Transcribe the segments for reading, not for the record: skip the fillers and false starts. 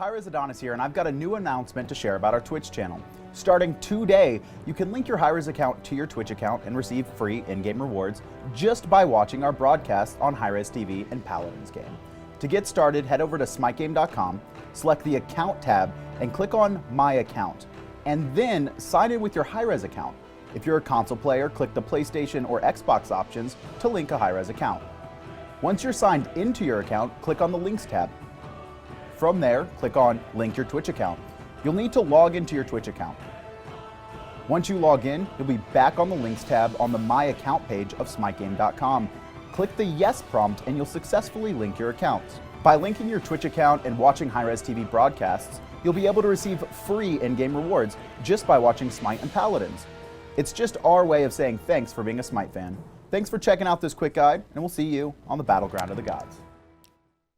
hi-rez Adonis here, and I've got a new announcement to share about our Twitch channel. Starting today, you can link your hi-rez account to your Twitch account and receive free in-game rewards just by watching our broadcast on hi-rez TV and Paladins game. To get started, head over to smitegame.com, select the Account tab, and click on My Account, and then sign in with your hi-rez account. If you're a console player, click the PlayStation or Xbox options to link a hi-rez account. Once you're signed into your account, click on the Links tab. From there, click on Link Your Twitch Account. You'll need to log into your Twitch account. Once you log in, you'll be back on the Links tab on the My Account page of smitegame.com. Click the Yes prompt and you'll successfully link your accounts. By linking your Twitch account and watching hi-rez TV broadcasts, you'll be able to receive free in-game rewards just by watching Smite and Paladins. It's just our way of saying thanks for being a Smite fan. Thanks for checking out this quick guide, and we'll see you on the battleground of the gods.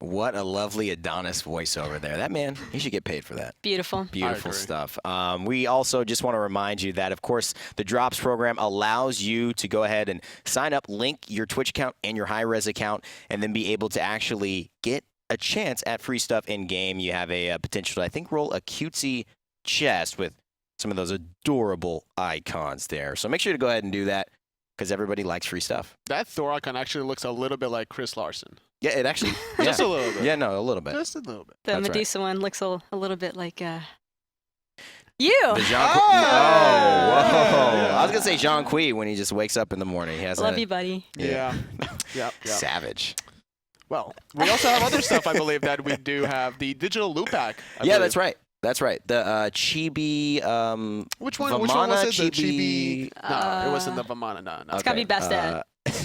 What a lovely Adonis voiceover there. That man, he should get paid for that. Beautiful. Beautiful stuff. We also just want to remind you that, of course, the Drops program allows you to go ahead and sign up, link your Twitch account and your hi-rez account, and then be able to actually get a chance at free stuff in-game. You have a potential to, I think, roll a cutesy chest with some of those adorable icons there. So make sure to go ahead and do that because everybody likes free stuff. That Thor icon actually looks a little bit like Chris Larson. Yeah, it actually... Just a little bit. Yeah, no, a little bit. Just a little bit. The That's Medusa one looks a little bit like you. The Jean whoa. I was going to say Jean Kui when he just wakes up in the morning. He has Love you, buddy. Yeah. Yep. Savage. Well, we also have other stuff, I believe, that we do have. The digital loot pack. Yeah, that's right. That's right. The Chibi. Which one was it? The Chibi. No, it wasn't the Vamana. No. It's gotta be best dad.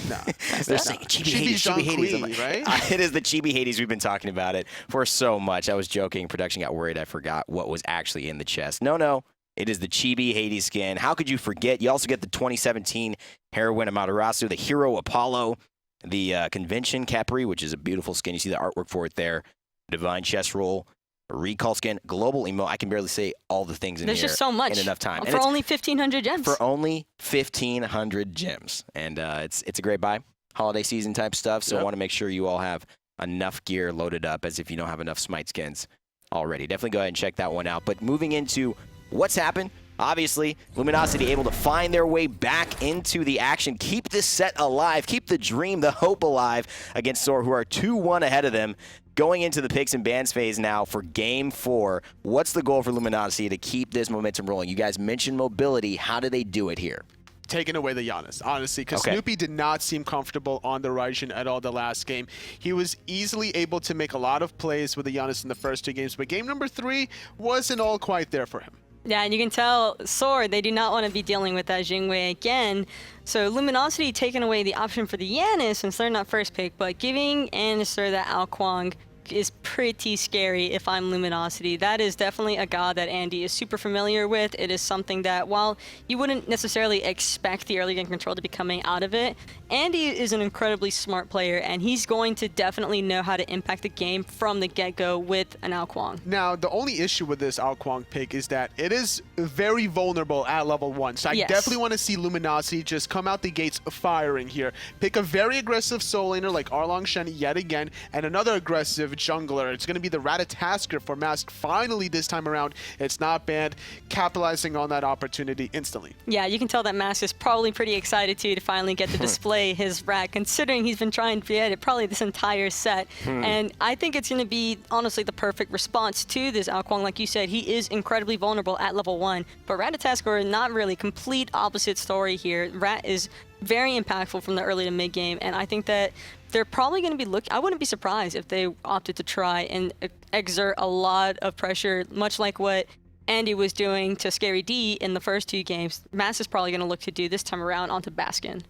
No. They're saying Chibi Hades. Chibi Hades, right? It is the Chibi Hades. We've been talking about it for so much. I was joking. Production got worried. I forgot what was actually in the chest. No. It is the Chibi Hades skin. How could you forget? You also get the 2017 Heroine Amaterasu, the Hero Apollo, the Convention Capri, which is a beautiful skin. You see the artwork for it there. Divine Chest Roll. A recall skin, global emo. I can barely say all the things in There's here just so much in enough time. for only 1,500 gems. For only 1,500 gems, and it's a great buy, holiday season type stuff. So I want to make sure you all have enough gear loaded up, as if you don't have enough Smite skins already. Definitely go ahead and check that one out. But moving into what's happened. Obviously, Luminosity able to find their way back into the action, keep this set alive, keep the dream, the hope alive against SoaR, who are 2-1 ahead of them. Going into the picks and bans phase now for Game 4, what's the goal for Luminosity to keep this momentum rolling? You guys mentioned mobility. How do they do it here? Taking away the Giannis, honestly, because Snoopy did not seem comfortable on the Raijin at all the last game. He was easily able to make a lot of plays with the Giannis in the first 2 games, but game number 3 wasn't all quite there for him. Yeah, and you can tell SoaR, they do not want to be dealing with that Jingwei again. So Luminosity taking away the option for the Giannis since they're not first pick, but giving Andinster that Kuang is pretty scary if I'm Luminosity. That is definitely a god that Andy is super familiar with. It is something that, while you wouldn't necessarily expect the early game control to be coming out of it, Andy is an incredibly smart player, and he's going to definitely know how to impact the game from the get-go with an Kuang. Now, the only issue with this Kuang pick is that it is very vulnerable at level 1. So I definitely want to see Luminosity just come out the gates firing here. Pick a very aggressive soul laner like Erlang Shen yet again, and another aggressive jungler. It's going to be the Ratatoskr for Mask. Finally, this time around, it's not banned, capitalizing on that opportunity instantly. Yeah, you can tell that Mask is probably pretty excited to finally get to display his rat, considering he's been trying to get it probably this entire set. And I think it's going to be, honestly, the perfect response to this Kuang. Like you said, he is incredibly vulnerable at level 1, but Ratatoskr, not really. Complete opposite story here. Rat is very impactful from the early to mid game, and I think that they're probably going to be looking. I wouldn't be surprised if they opted to try and exert a lot of pressure, much like what Andy was doing to Scary D in the first 2 games. Mass is probably going to look to do this time around onto Baskin.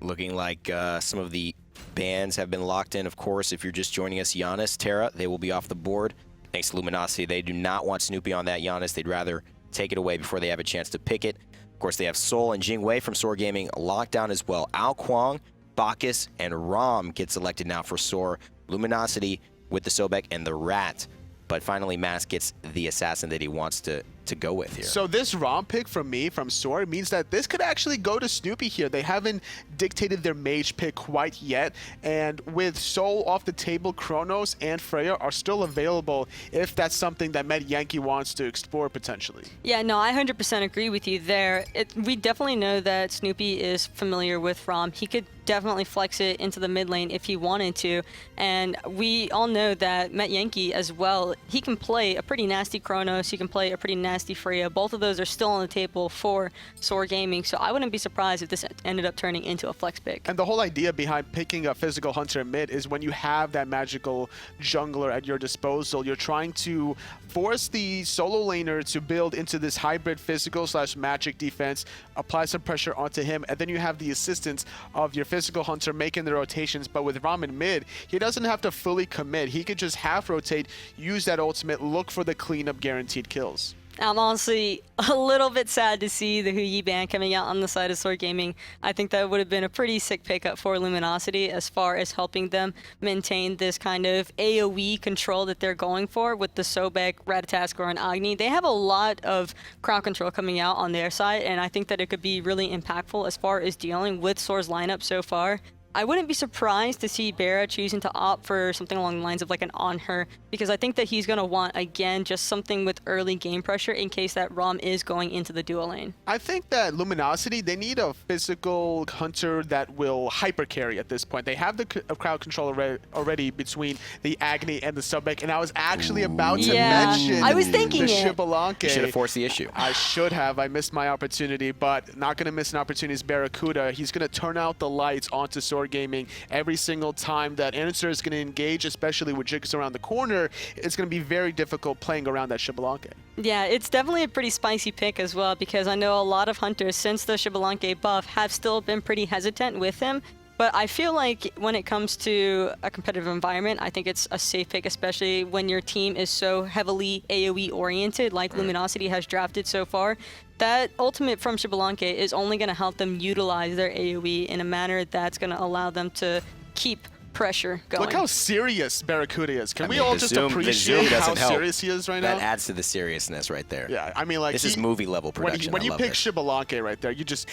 Looking like some of the bans have been locked in. Of course, if you're just joining us, Giannis, Terra, they will be off the board. Thanks to Luminosity, they do not want Snoopy on that Giannis. They'd rather take it away before they have a chance to pick it. Of course, they have Soul and Jingwei from SoaR Gaming locked down as well. Kuang, Bacchus, and Ram get selected now for SoaR. Luminosity with the Sobek and the Rat. But finally, Mask gets the assassin that he wants to to go with here. So this ROM pick from me, from SoaR, means that this could actually go to Snoopy here. They haven't dictated their mage pick quite yet, and with Soul off the table, Chronos and Freya are still available if that's something that Metyankey wants to explore potentially. Yeah, no, I 100% agree with you there. We definitely know that Snoopy is familiar with ROM. He could definitely flex it into the mid lane if he wanted to, and we all know that Metyankey as well, he can play a pretty nasty Chronos, he can play a pretty nasty Freya. Both of those are still on the table for SoaR Gaming, so I wouldn't be surprised if this ended up turning into a flex pick. And the whole idea behind picking a physical hunter mid is when you have that magical jungler at your disposal, you're trying to force the solo laner to build into this hybrid physical / magic defense, apply some pressure onto him, and then you have the assistance of your physical hunter making the rotations. But with Rama in mid, he doesn't have to fully commit. He could just half rotate, use that ultimate, look for the cleanup guaranteed kills. I'm honestly a little bit sad to see the Hu Yi ban coming out on the side of SoaR Gaming. I think that would have been a pretty sick pickup for Luminosity as far as helping them maintain this kind of AoE control that they're going for with the Sobek, Ratatoskr, and Agni. They have a lot of crowd control coming out on their side, and I think that it could be really impactful as far as dealing with SoaR's lineup so far. I wouldn't be surprised to see BaRRa choosing to opt for something along the lines of like an on her, because I think that he's going to want, again, just something with early game pressure in case that ROM is going into the duo lane. I think that Luminosity, they need a physical hunter that will hyper carry at this point. They have the crowd control already between the Agni and the Sobek, and I was actually about to mention I was thinking the it. Xbalanque. You should have forced the issue. I should have. I missed my opportunity, but not going to miss an opportunity is BaRRaCCuDDa. He's going to turn out the lights onto SoaR Gaming every single time that Andinster is going to engage, especially with Jigz around the corner. It's going to be very difficult playing around that Xbalanque. Yeah, it's definitely a pretty spicy pick as well, because I know a lot of hunters since the Xbalanque buff have still been pretty hesitant with him. But I feel like when it comes to a competitive environment, I think it's a safe pick, especially when your team is so heavily AoE oriented like Luminosity has drafted so far. That ultimate from Xbalanque is only going to help them utilize their AoE in a manner that's going to allow them to keep pressure going. Look how serious BaRRaCCuDDa is. Can we all just appreciate how serious he is right now? That adds to the seriousness right there. Yeah, I mean, like, this is movie level production. When you pick Xbalanque right there, you just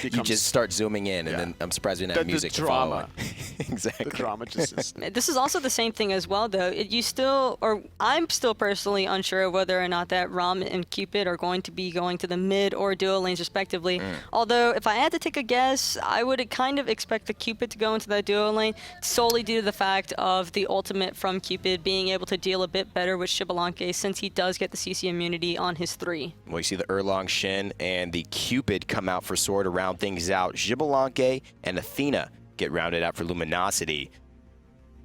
start zooming in, and then I'm surprised we didn't have music to follow on. Exactly. The drama just is. This is also the same thing as well, though. I'm still personally unsure whether or not that Rama and Cupid are going to be going to the mid or duo lanes respectively. Although, if I had to take a guess, I would kind of expect the Cupid to go into that duo lane solely due to the fact of the ultimate from Cupid being able to deal a bit better with Xbalanque since he does get the CC immunity on his 3. Well, you see the Erlang, Shen, and the Cupid come out for SoaR to round things out. Xbalanque and Athena get rounded out for Luminosity.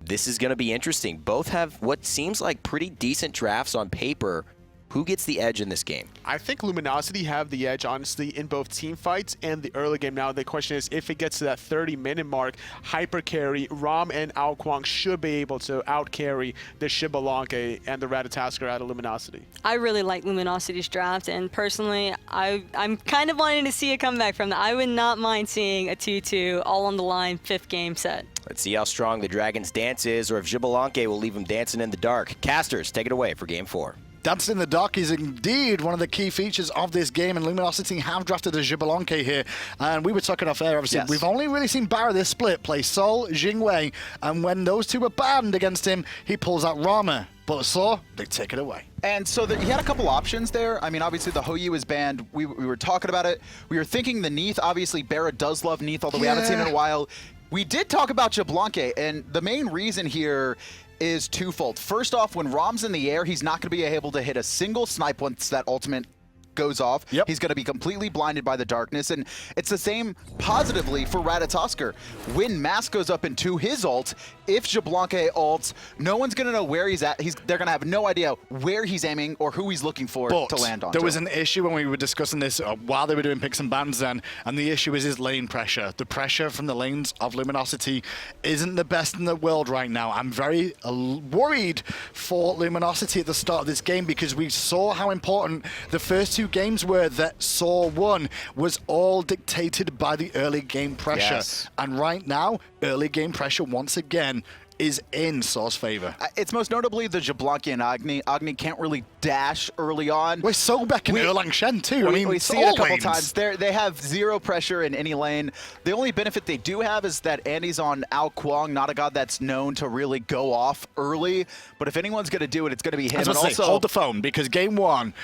This is going to be interesting. Both have what seems like pretty decent drafts on paper. Who gets the edge in this game? I think Luminosity have the edge, honestly, in both team fights and the early game. Now, the question is, if it gets to that 30-minute mark, hyper carry, Ram and Kuang should be able to out-carry the Xbalanque and the Ratatoskr out of Luminosity. I really like Luminosity's draft, and personally, I'm kind of wanting to see a comeback from that. I would not mind seeing a 2-2 all on the line 5th game set. Let's see how strong the Dragon's dance is, or if Xbalanque will leave him dancing in the dark. Casters, take it away for Game 4. Dancing in the dark is indeed one of the key features of this game, and Luminosity have drafted a Xbalanque here. And we were talking off air, obviously. Yes. We've only really seen BaRRa this split play Sol, Jingwei, and when those two were banned against him, he pulls out Rama. But SoaR, they take it away. And so he had a couple options there. I mean, obviously the Hou Yi was banned. We were talking about it. We were thinking the Neath. Obviously, BaRRa does love Neath, although we haven't seen it in a while. We did talk about Xbalanque, and the main reason here is twofold. First off, when Rom's in the air, he's not going to be able to hit a single snipe once that ultimate goes off. Yep. He's going to be completely blinded by the darkness, and it's the same positively for Ratatoskr. When Mask goes up into his ult, if Xbalanque ults, no one's going to know where he's at. They're going to have no idea where he's aiming or who he's looking for to land on. There was an issue when we were discussing this while they were doing picks and bans then, and the issue is his lane pressure. The pressure from the lanes of Luminosity isn't the best in the world right now. I'm very worried for Luminosity at the start of this game, because we saw how important the first 2 games were that SoaR won was all dictated by the early game pressure. Yes. And right now, early game pressure once again is in SoaR's favor. It's most notably the Xbalanque and Agni. Agni can't really dash early on. With Sobek and Erlang Shen too. I mean, we see it a couple times. They have zero pressure in any lane. The only benefit they do have is that Andy's on Kuang, not a god that's known to really go off early. But if anyone's going to do it, it's going to be him. I was about to say, hold the phone, because game one,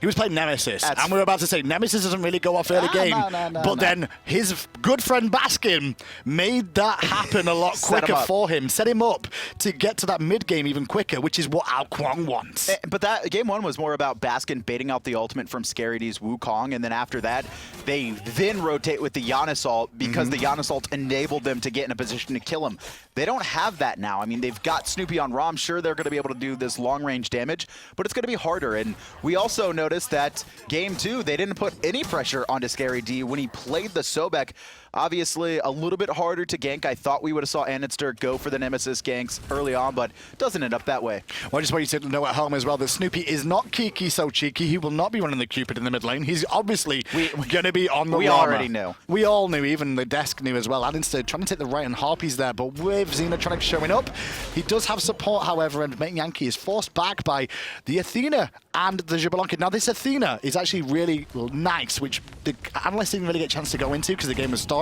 he was playing Nemesis, and we were about to say Nemesis doesn't really go off early game, but then his good friend Baskin made that happen a lot quicker for him, set him up to get to that mid game even quicker, which is what Kuang wants. But that game one was more about Baskin baiting out the ultimate from ScaryD's Wukong, and then after that, they then rotate with the Giannis ult because the Giannis ult enabled them to get in a position to kill him. They don't have that now. I mean, they've got Snoopy on Rom. Sure, they're going to be able to do this long-range damage, but it's going to be harder. And we also noticed that game two, they didn't put any pressure onto ScaryD when he played the Sobek. Obviously, a little bit harder to gank. I thought we would have saw Andinster go for the Nemesis ganks early on, but it doesn't end up that way. Well, I just want you to know at home as well that Snoopy is not Kiki so cheeky. He will not be running the Cupid in the mid lane. He's obviously going to be on the Rama. We already knew. We all knew, even the desk knew as well. Andinster trying to take the right and Harpies there, but with Xenotronics showing up, he does have support, however, and Metyankey is forced back by the Athena and the Xbalanque. Now, this Athena is actually really nice, which the analysts didn't really get a chance to go into because the game was starting.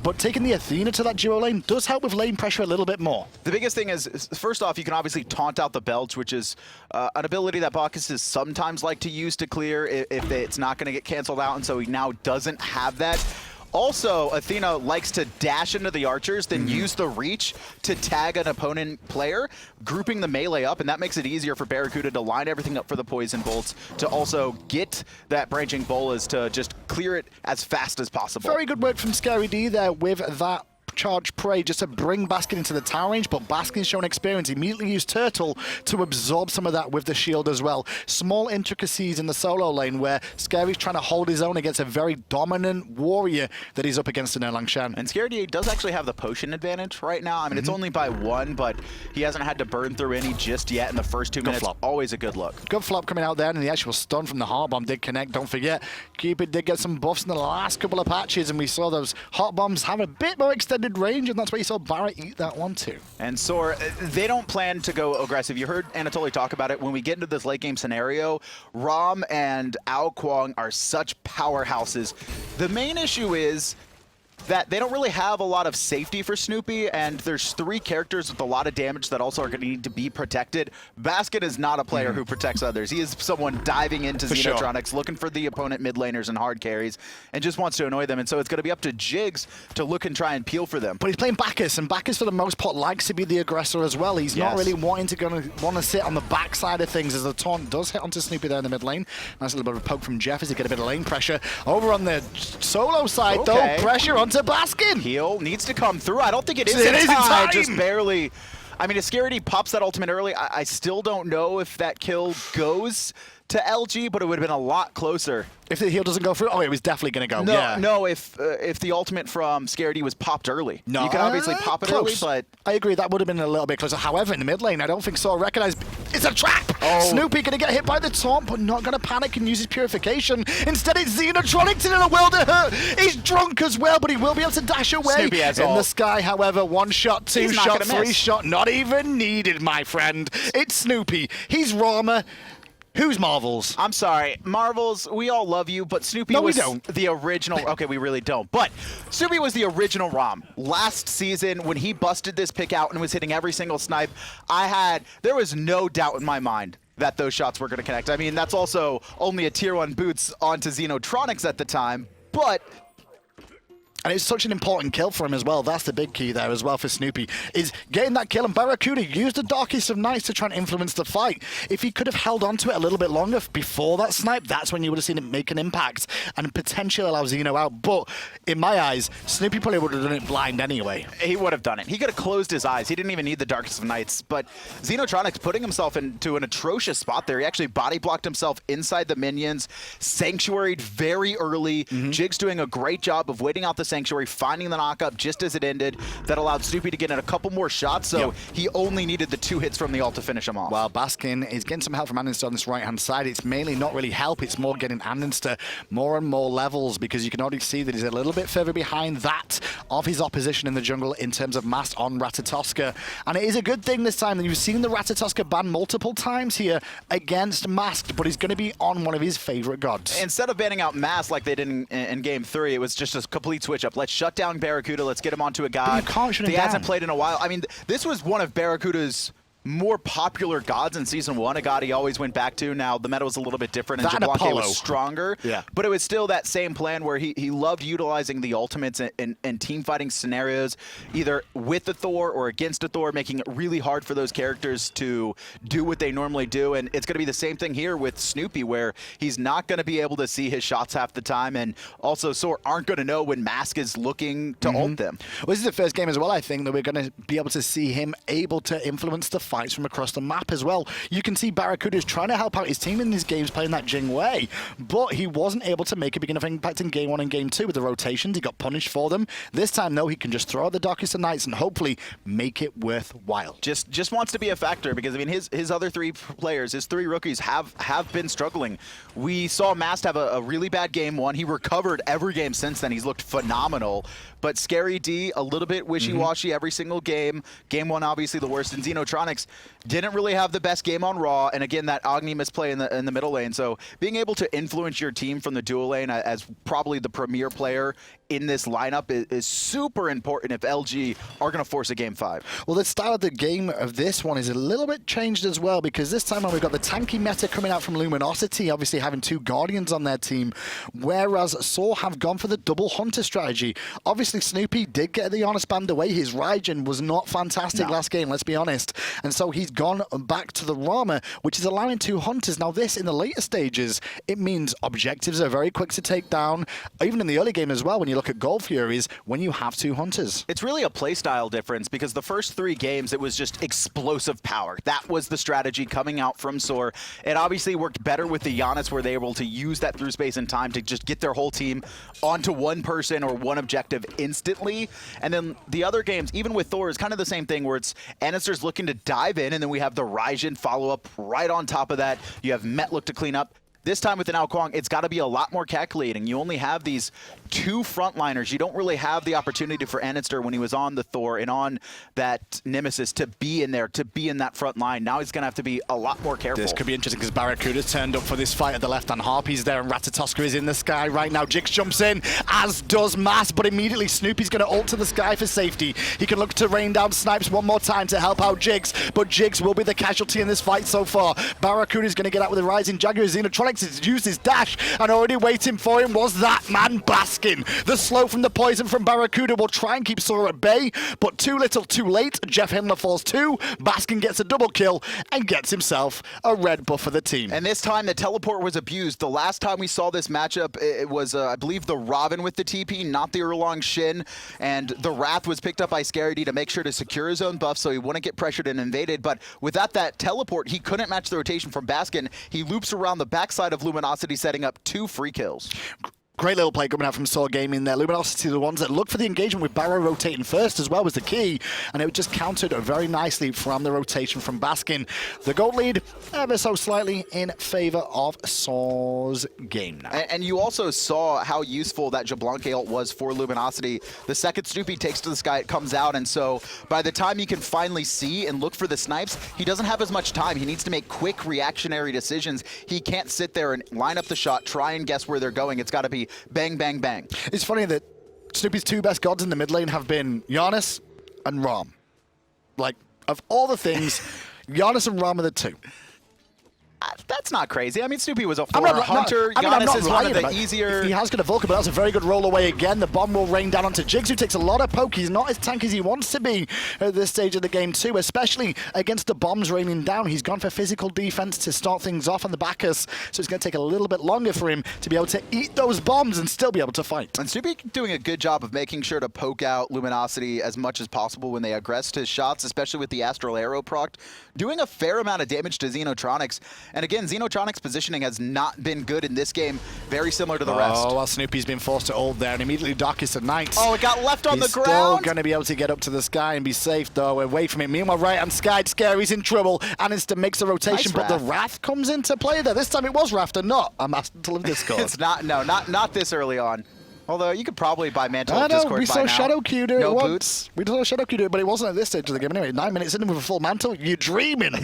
But taking the Athena to that duo lane does help with lane pressure a little bit more. The biggest thing is, first off, you can obviously taunt out the belch, which is an ability that Bacchus is sometimes like to use to clear if it's not going to get canceled out, and so he now doesn't have that. Also, Athena likes to dash into the archers, then use the reach to tag an opponent player, grouping the melee up, and that makes it easier for BaRRaCCuDDa to line everything up for the poison bolts, to also get that branching bolas to just clear it as fast as possible. Very good work from ScaryD there with that charge prey just to bring Baskin into the tower range, but Baskin's shown experience. He immediately used Turtle to absorb some of that with the shield as well. Small intricacies in the solo lane where Scary's trying to hold his own against a very dominant warrior that he's up against in Erlang Shen. And ScaryD does actually have the potion advantage right now. I mean, it's only by 1, but he hasn't had to burn through any just yet in the first 2 minutes. Flop. Always a good look. Good flop coming out there, and the actual stun from the heart bomb did connect. Don't forget, Cupid did get some buffs in the last couple of patches, and we saw those hot bombs have a bit more extended range, and that's why you saw BaRRa eat that one too. And SoaR, they don't plan to go aggressive. You heard Anatoly talk about it. When we get into this late game scenario, Rom and Kuang are such powerhouses. The main issue is that they don't really have a lot of safety for Snoopy, and there's 3 characters with a lot of damage that also are going to need to be protected. Baskin is not a player who protects others. He is someone diving into Xenotronics, looking for the opponent mid laners and hard carries, and just wants to annoy them. And so it's going to be up to Jigz to look and try and peel for them. But he's playing Bacchus, and Bacchus for the most part likes to be the aggressor as well. He's not really wanting to want to sit on the backside of things, as the taunt does hit onto Snoopy there in the mid lane. Nice little bit of a poke from Jeff as he get a bit of lane pressure. Over on the solo side though, pressure onto Baskin. Heal needs to come through. I don't think it is in time. Just barely. I mean, if ScaryD pops that ultimate early, I still don't know if that kill goes to LG, but it would have been a lot closer. If the heal doesn't go through, it was definitely going to go. No, if the ultimate from ScaryD was popped early. No, you can obviously pop it early, but I agree, that would have been a little bit closer. However, in the mid lane, I don't think SoaR recognized it's a trap. Snoopy going to get hit by the taunt, but not going to panic and use his purification. Instead, it's Xenotronics in a world of hurt. He's drunk as well, but he will be able to dash away. Snoopy has in the sky, however, 1 shot, 2 shot, 3 shot, not even needed, my friend. It's Snoopy. He's Rama. Who's Marvels? I'm sorry. Marvels, we all love you, but Snoopy was the original. Okay, we really don't. But Snoopy was the original Rom. Last season, when he busted this pick out and was hitting every single snipe, there was no doubt in my mind that those shots were going to connect. I mean, that's also only a tier 1 boots onto Xenotronics at the time, but... And it's such an important kill for him as well. That's the big key there as well for Snoopy, is getting that kill. And BaRRaCCuDDa used the Darkest of Nights to try and influence the fight. If he could have held on to it a little bit longer before that snipe, that's when you would have seen it make an impact and potentially allow Xeno out. But in my eyes, Snoopy probably would have done it blind anyway. He would have done it. He could have closed his eyes. He didn't even need the Darkest of Nights. But Xenotronics putting himself into an atrocious spot there. He actually body blocked himself inside the minions, sanctuaried very early. Jigz doing a great job of waiting out the Sanctuary, finding the knockup just as it ended. That allowed Snoopy to get in a couple more shots, so he only needed the 2 hits from the ult to finish him off. Well, Baskin is getting some help from Andinster on this right-hand side. It's mainly not really help, it's more getting Andinster more and more levels, because you can already see that he's a little bit further behind that of his opposition in the jungle in terms of mass on Ratatoskr. And it is a good thing this time that you've seen the Ratatoskr ban multiple times here against Masked, but he's going to be on one of his favorite gods. Instead of banning out Mass like they did in Game 3, it was just a complete switch up. Let's shut down BaRRaCCuDDa, let's get him onto a god. But you can't shut him he down. hasn't played in a while. I mean, this was one of BaRRaCCuDDa's more popular gods in Season 1, a god he always went back to. Now, the meta was a little bit different, and JeffHindla was stronger. Yeah. But it was still that same plan where he loved utilizing the ultimates in team fighting scenarios, either with a Thor or against a Thor, making it really hard for those characters to do what they normally do. And it's going to be the same thing here with Snoopy, where he's not going to be able to see his shots half the time, and also SoaR aren't going to know when Mask is looking to ult them. Well, this is the first game as well, I think, that we're going to be able to see him able to influence the fights from across the map as well. You can see BaRRaCCuDDa is trying to help out his team in these games playing that Jing way, but he wasn't able to make a big enough impact in Game 1 and Game 2 with the rotations. He got punished for them. This time, though, he can just throw out the Darkest of Nights and hopefully make it worthwhile. Just wants to be a factor, because I mean his other 3 players, his 3 rookies have been struggling. We saw Mast have a really bad Game 1. He recovered every game since then. He's looked phenomenal. But Scary D, a little bit wishy-washy every single game. Game 1, obviously the worst. And Xenotronics didn't really have the best game on Raw. And again, that Agni misplay in the middle lane. So being able to influence your team from the dual lane as probably the premier player in this lineup is super important if LG are going to force a Game 5. Well, the style of the game of this one is a little bit changed as well, because this time we've got the tanky meta coming out from Luminosity, obviously having 2 Guardians on their team, whereas SoaR have gone for the double Hunter strategy. Obviously, Snoopy did get the honest band away. His Raijin was not fantastic last game, let's be honest. And so he's gone back to the Rama, which is allowing 2 Hunters. Now this, in the later stages, it means objectives are very quick to take down. Even in the early game as well, when you look at Gold Furies, when you have 2 Hunters. It's really a playstyle difference, because the first 3 games, it was just explosive power. That was the strategy coming out from SoaR. It obviously worked better with the Giannis, where they were able to use that through space and time to just get their whole team onto one person or one objective instantly. And then the other games, even with Thor, is kind of the same thing, where it's Andinster's looking to dive in, and then we have the Raijin follow up right on top of that. You have Met look to clean up. This time with an Kuang, it's got to be a lot more calculating. You only have these 2 frontliners. You don't really have the opportunity for Andinster when he was on the Thor and on that Nemesis to be in there, to be in that front line. Now he's going to have to be a lot more careful. This could be interesting, because BaRRaCCuDDa's turned up for this fight at the left-hand. Harpy's there, and Ratatoskr is in the sky right now. Jigz jumps in, as does Mass, but immediately Snoopy's going to ult to the sky for safety. He can look to rain down snipes one more time to help out Jigz, but Jigz will be the casualty in this fight so far. BaRRaCCuDDa's going to get out with a rising Jaguar. Xenotronics has used his dash, and already waiting for him was that man Baskin. The slow from the poison from BaRRaCCuDDa will try and keep SoaR at bay, but too little too late. JeffHindla falls 2, Baskin gets a double kill and gets himself a red buff for the team. And this time the teleport was abused. The last time we saw this matchup, it was I believe the Robin with the TP, not the Erlang Shen, and the Wrath was picked up by Scary D to make sure to secure his own buff so he wouldn't get pressured and invaded. But without that teleport, he couldn't match the rotation from Baskin. He loops around the backside of Luminosity, setting up 2 free kills. Great little play coming out from SoaR Gaming there. Luminosity, the ones that look for the engagement with BaRRa rotating first as well, was the key, and it just countered very nicely from the rotation from Baskin. The gold lead ever so slightly in favor of SoaR's game now. And you also saw how useful that Xbalanque ult was for Luminosity. The second Snoopy takes to the sky, it comes out, and so by the time he can finally see and look for the snipes, he doesn't have as much time. He needs to make quick reactionary decisions. He can't sit there and line up the shot, try and guess where they're going. It's got to be bang, bang, bang. It's funny that Snoopy's 2 best gods in the mid lane have been Giannis and Ram. Like, of all the things, Giannis and Ram are the 2. That's not crazy. I mean, Snoopy was a former hunter. Giannis is one of the easier... He has got a Vulcan, but that's a very good roll away again. The bomb will rain down onto Jigz, who takes a lot of poke. He's not as tanky as he wants to be at this stage of the game too, especially against the bombs raining down. He's gone for physical defense to start things off on the Bacchus, so it's going to take a little bit longer for him to be able to eat those bombs and still be able to fight. And Snoopy doing a good job of making sure to poke out Luminosity as much as possible when they aggress his shots, especially with the Astral Arrow proc, doing a fair amount of damage to Xenotronics. And again, Xenotronics' positioning has not been good in this game, very similar to the rest. Oh, well, Snoopy's been forced to ult there, and immediately Darkest of Nights. Oh, it got left on the ground. He's still going to be able to get up to the sky and be safe, though, away from it. Meanwhile, right-hand side, Scary's in trouble. Andinster makes a rotation, Nice but the Wrath comes into play there. This time it was Wrath and not a Mantle of Discord. It's not, no, not this early on. Although you could probably buy Mantle I of know, Discord we by saw now. ShadowQ do it No once. boots. We saw ShadowQ do it, but it wasn't at this stage of the game anyway. 9 minutes in with a full mantle, you're dreaming.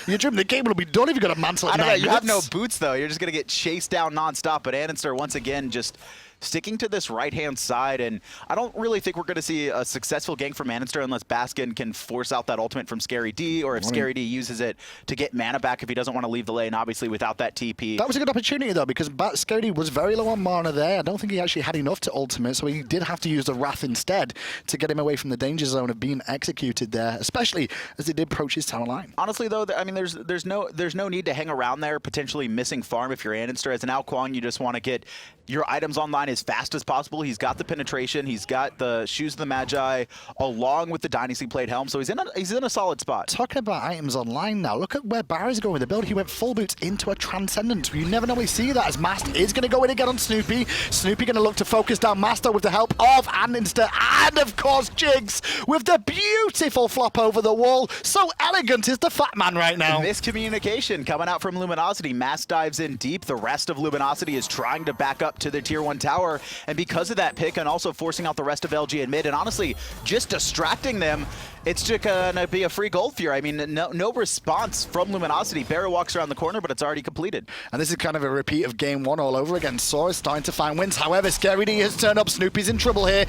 You're dreaming. The game will be done if you've got a mantle at I don't 9 know, you minutes. have no boots though. You're just going to get chased down nonstop. But Andinster, once again, just sticking to this right-hand side, and I don't really think we're going to see a successful gank from Andinster unless Baskin can force out that ultimate from ScaryD, or if ScaryD uses it to get mana back if he doesn't want to leave the lane, obviously without that TP. That was a good opportunity, though, because ScaryD was very low on mana there. I don't think he actually had enough to ultimate, so he did have to use the Wrath instead to get him away from the danger zone of being executed there, especially as he did approach his tower line. Honestly, though, I mean, there's no need to hang around there, potentially missing farm if you're Andinster. As an Kuang, you just want to get your items online as fast as possible. He's got the penetration, he's got the Shoes of the Magi, along with the Dynasty Plate Helm, so he's in a solid spot. Talking about items online now, look at where BaRRa's going with the build. He went full boots into a Transcendent. You never normally see that, as Mast is going to go in again on Snoopy. Snoopy going to look to focus down Master with the help of Andinster, and of course Jigz with the beautiful flop over the wall. So elegant is the fat man right now. Miscommunication coming out from Luminosity. Mass dives in deep. The rest of Luminosity is trying to back up to the tier 1 tower, and because of that pick and also forcing out the rest of LG in mid, and honestly just distracting them, it's just gonna be a free gold fear. I mean, no response from Luminosity. BaRRa walks around the corner, but it's already completed. And this is kind of a repeat of game 1 all over again. SoaR is starting to find wins. However, ScaryD has turned up. Snoopy's in trouble here.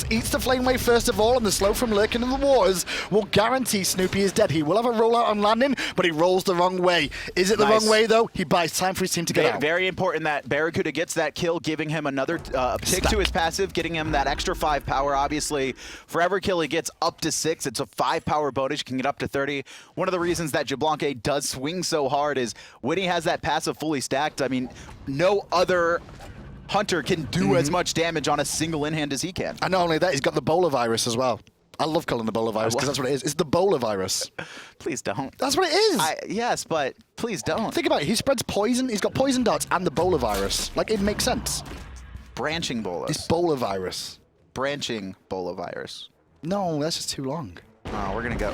Eats the flame wave first of all, and the slow from lurking in the waters will guarantee Snoopy is dead. He will have a rollout on landing, but he rolls the wrong way. Is it the wrong way, though? He buys time for his team to get out. Very important that BaRRaCCuDDa gets that kill, giving him another tick to his passive, getting him that extra 5 power. Obviously, for every kill he gets up to 6, it's a 5 power bonus. You can get up to 30. One of the reasons that JeffHindla does swing so hard is when he has that passive fully stacked, I mean, no other hunter can do as much damage on a single in-hand as he can. And not only that, he's got the bowler virus as well. I love calling the bowler virus because that's what it is. It's the bowler virus. Please don't. That's what it is. Yes, but please don't. Think about it. He spreads poison. He's got poison darts and the bowler virus. Like, it makes sense. Branching bolus. It's bowler virus. Branching virus. No, that's just too long. Oh, we're gonna go.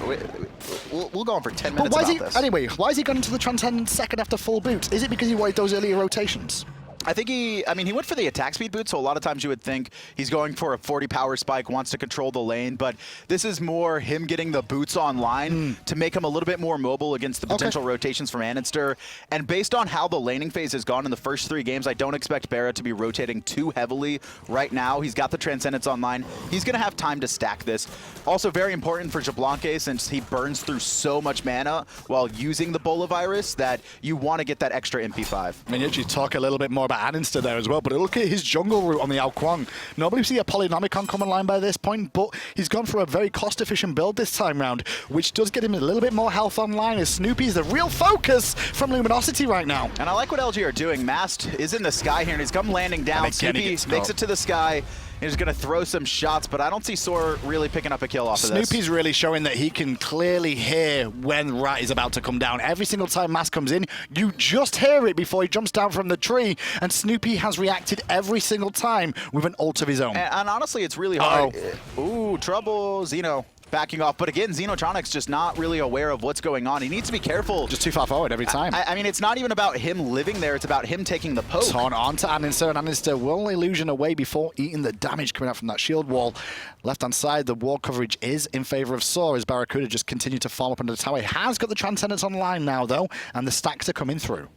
We'll go on for 10 minutes But about this. Anyway, why has he gone into the Transcendent second after full boot? Is it because he wanted those earlier rotations? I think he went for the attack speed boot, so a lot of times you would think he's going for a 40 power spike, wants to control the lane, but this is more him getting the boots online to make him a little bit more mobile against the potential rotations from Andinster. And based on how the laning phase has gone in the first 3 games, I don't expect BaRRa to be rotating too heavily right now. He's got the Transcendence online. He's going to have time to stack this. Also very important for JeffHindla, since he burns through so much mana while using the Bola Virus, that you want to get that extra MP5. And you actually talk a little bit more about Andinster there as well, but look at his jungle route on the Kuang. Nobody see a Polynomicon come online by this point, but he's gone for a very cost-efficient build this time round, which does get him a little bit more health online, as Snoopy's the real focus from Luminosity right now. And I like what LG are doing. Mast is in the sky here, and he's come landing down. Snoopy makes it to the sky. He's going to throw some shots, but I don't see SoaR really picking up a kill off of this. Snoopy's really showing that he can clearly hear when Rat is about to come down. Every single time Mast comes in, you just hear it before he jumps down from the tree, and Snoopy has reacted every single time with an ult of his own. And honestly, it's really hard. Ooh, trouble, Xeno. Backing off, but again, Xenotronics just not really aware of what's going on. He needs to be careful. Just too far forward every time. I mean, it's not even about him living there, it's about him taking the poke. Torn onto Andinster, and Andinster will illusion away before eating the damage coming out from that shield wall. Left-hand side, the wall coverage is in favor of SoaR, as BaRRaCCuDDa just continue to farm up under the tower. He has got the Transcendence online now, though, and the stacks are coming through.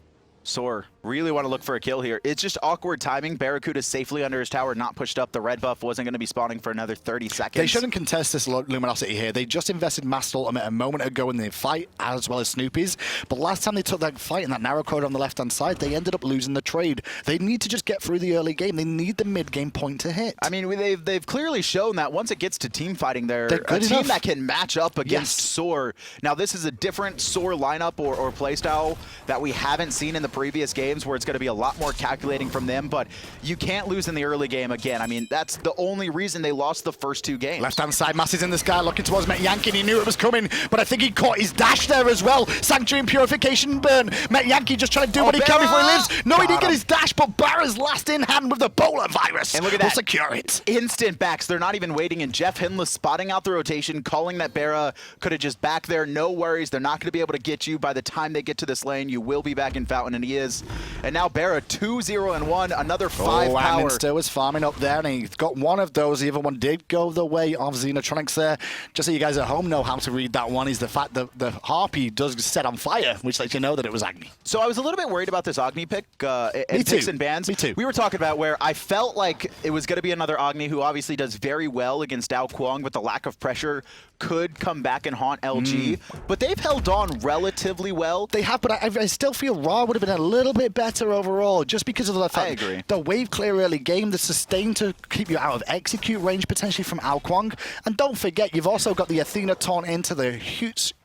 SoaR really want to look for a kill here. It's just awkward timing. BaRRaCCuDDa safely under his tower, not pushed up. The red buff wasn't going to be spawning for another 30 seconds. They shouldn't contest this Luminosity here. They just invested Mast ultimate a moment ago in the fight, as well as Snoopy's. But last time they took that fight in that narrow corridor on the left-hand side, they ended up losing the trade. They need to just get through the early game. They need the mid-game point to hit. I mean, they've clearly shown that once it gets to team fighting, they're a team that can match up against SoaR. Now, this is a different SoaR lineup or playstyle that we haven't seen in the previous games. games where it's going to be a lot more calculating from them, but you can't lose in the early game again. I mean, that's the only reason they lost the first 2 games. Left-hand side, masses in the sky, looking towards Metyankey. He knew it was coming, but I think he caught his dash there as well. Sanctuary and Purification burn. Metyankey just trying to do what he can before he lives. No, he didn't get his dash, but BaRRa's last in hand with the Bowler Virus. And look at will that. secure it. Instant backs. They're not even waiting, and JeffHindla spotting out the rotation, calling that BaRRa could have just back there. No worries. They're not going to be able to get you. By the time they get to this lane, you will be back in Fountain, and he is. And now BaRRa 2-0-1, another 5 power. Andinster was farming up there, and he got one of those. The other one did go the way of Xenotronics there. Just so you guys at home know how to read that one, is the fact that the Harpy does set on fire, which lets you know that it was Agni. So I was a little bit worried about this Agni pick and picks and bans. Me too. We were talking about where I felt like it was going to be another Agni who obviously does very well against Kuang, but the lack of pressure could come back and haunt LG. But they've held on relatively well. They have, but I still feel Ra would have been a little bit better overall, just because of the fact I agree. The wave clear early game, the sustain to keep you out of execute range potentially from Kuang. And don't forget, you've also got the Athena taunt into the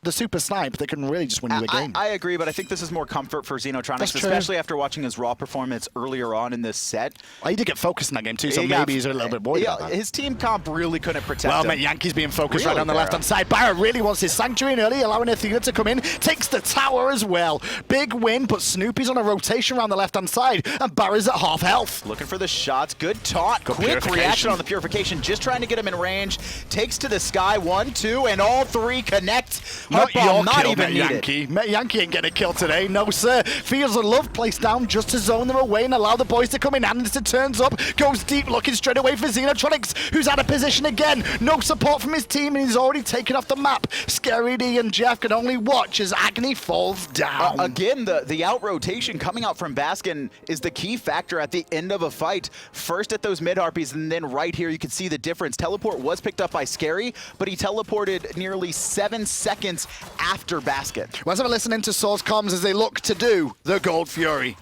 super snipe that can really just win you a game. I agree, but I think this is more comfort for Xenotronics, especially after watching his Raw performance earlier on in this set. Well, he did get focused in that game too, so maybe he's a little bit worried about that. His team comp really couldn't protect him. Well, Metyankey's being focused Really, right on the left-hand side. BaRRa really wants his Sanctuary in early, allowing Athena to come in. Takes the tower as well. Big win, but Snoopy's on a rotation around the left-hand side, and BaRRa's at half health. Looking for the shots. Good taunt. Quick reaction on the Purification. Just trying to get him in range. Takes to the sky. 1, 2, and all 3 connect. Not your not kill, even Metyankey. Metyankey ain't getting a kill today. No, sir. Feels a love placed down just to zone them away and allow the boys to come in. Andinster turns up, goes deep, looking straight away for Xenotronics, who's out of position again. No support from his team, and he's already taken off the map. ScaryD and Jeff can only watch as Agni falls down. Again, the out rotation coming out from Baskin is the key factor at the end of a fight. First at those mid harpies, and then right here you can see the difference. Teleport was picked up by Scary, but he teleported nearly 7 seconds after Baskin. Let's have a listen into SoaR's comms as they look to do the Gold Fury.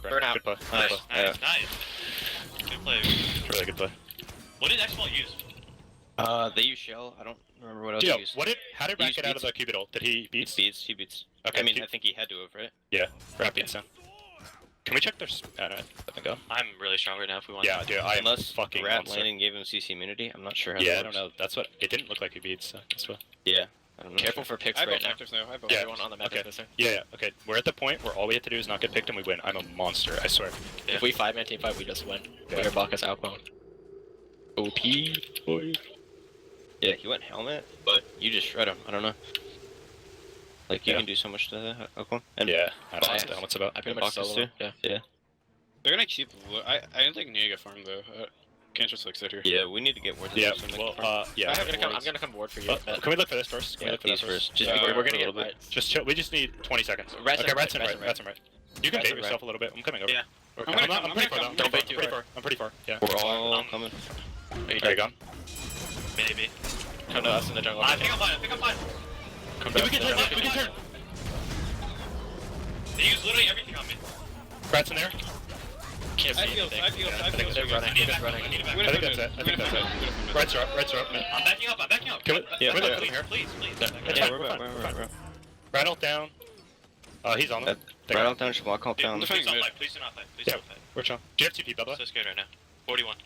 Burn out. Good play. Nice. Good play. Really good play. What did Xbalanque use? They use Shell. I don't remember what else he used. How did Rat get out of the Cupid ult? Did he beat? He beats. Okay. I mean, I think he had to have, right? Yeah, Rat beats him. Can we check their... I think go. I'm really strong right now if we want Yeah, dude, I am Unless fucking Rat monster. landing gave him CC immunity. I'm not sure how Yeah, that I don't know. That's what... It didn't look like he beats, so that's what... Yeah. I don't know. Careful for picks right now. I have everyone on the map. Yeah, okay. We're at the point where all we have to do is not get picked and we win. I'm a monster, I swear. Yeah. If we 5-man team fight, we just win. Yeah. Our Bacchus outbound. OP, boy. Yeah, he went helmet, but you just shred him. I don't know. Like, you can do so much to Oakland. And yeah, I don't know what the helmet's about. I pretty much solo too. Yeah. They're gonna keep. I don't think need to get farmed though. Can't just like sit here. Yeah, we need to get ward. Yeah, well, yeah. I'm gonna come ward for you. Can we look for this first? Can we look for these that first? Just we're gonna get right. Just chill. We just need 20 seconds. Rat's okay, in Rat's right. in right. You can bait yourself a little bit. I'm coming over. Yeah. I'm pretty far though. Don't bait too hard. I'm pretty far. Yeah. We're all coming. Are you gone? Maybe. Come to us in the jungle. I think I'm fine. Come back. We can turn. They use literally everything on me. Rat's in there. Can't see anything. I think they're running. I think that's it. Rat's are up. I'm backing up. Can we look Please. Yeah, we're fine. Rat ult down. He's on them. Rat ult down, Shabak ult down. Please do not fight. Yeah, we're chill. Do you have TP, Bubba? So scared right now. 41.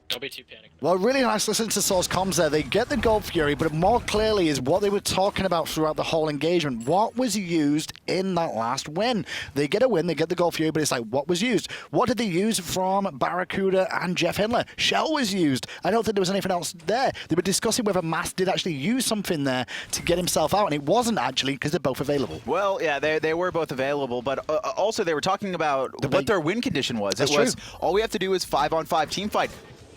Don't be too panicked. Well, really nice listening to SoaR's comms there. They get the Gold Fury, but more clearly is what they were talking about throughout the whole engagement. What was used in that last win? They get a win, they get the Gold Fury, but it's like, what was used? What did they use from BaRRaCCuDDa and JeffHindla? Shell was used. I don't think there was anything else there. They were discussing whether Mass did actually use something there to get himself out, and it wasn't actually because they're both available. Well, yeah, they were both available, but also they were talking about what their win condition was. That's it was true. All we have to do is 5-on-5 team fight.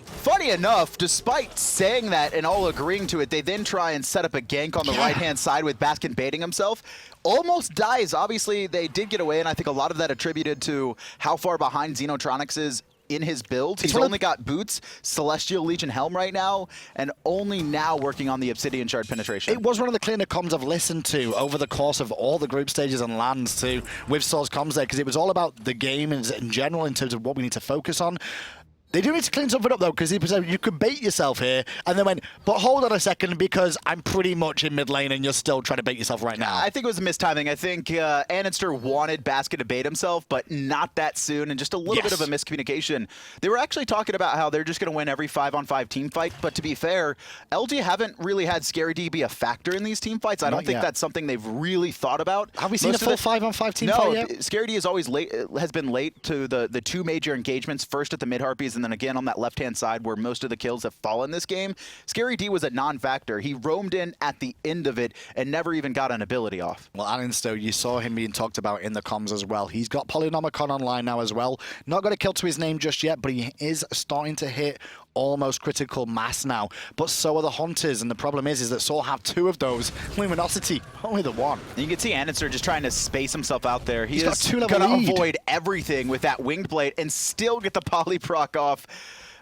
Funny enough, despite saying that and all agreeing to it, they then try and set up a gank on the right-hand side with Baskin baiting himself. Almost dies. Obviously, they did get away, and I think a lot of that attributed to how far behind Xenotronics is in his build. He's only got boots, Celestial Legion Helm right now, and only now working on the Obsidian Shard penetration. It was one of the cleaner comms I've listened to over the course of all the group stages and lands too with SoaR's comms there, because it was all about the game in general in terms of what we need to focus on. They do need to clean something up, though, because you could bait yourself here, and then went, but hold on a second, because I'm pretty much in mid lane, and you're still trying to bait yourself right now. I think it was a mistiming. I think Andinster wanted Baskin to bait himself, but not that soon, and just a little bit of a miscommunication. They were actually talking about how they're just going to win every 5-on-5 team fight, but to be fair, LG haven't really had ScaryD be a factor in these team fights. I don't think that's something they've really thought about. Have we seen a full 5-on-5 team fight yet? No, ScaryD is always late, has been late to the two major engagements, first at the mid-harpies, and then again on that left-hand side where most of the kills have fallen this game. ScaryD was a non-factor. He roamed in at the end of it and never even got an ability off. Well, Andinster, you saw him being talked about in the comms as well. He's got Polynomicon online now as well. Not got a kill to his name just yet, but he is starting to hit almost critical mass now. But so are the Hunters, and the problem is that SoaR have 2 of those. Luminosity, only the 1. And you can see Andinster just trying to space himself out there. He's got 2 level going lead. to avoid everything with that winged blade and still get the polyproc off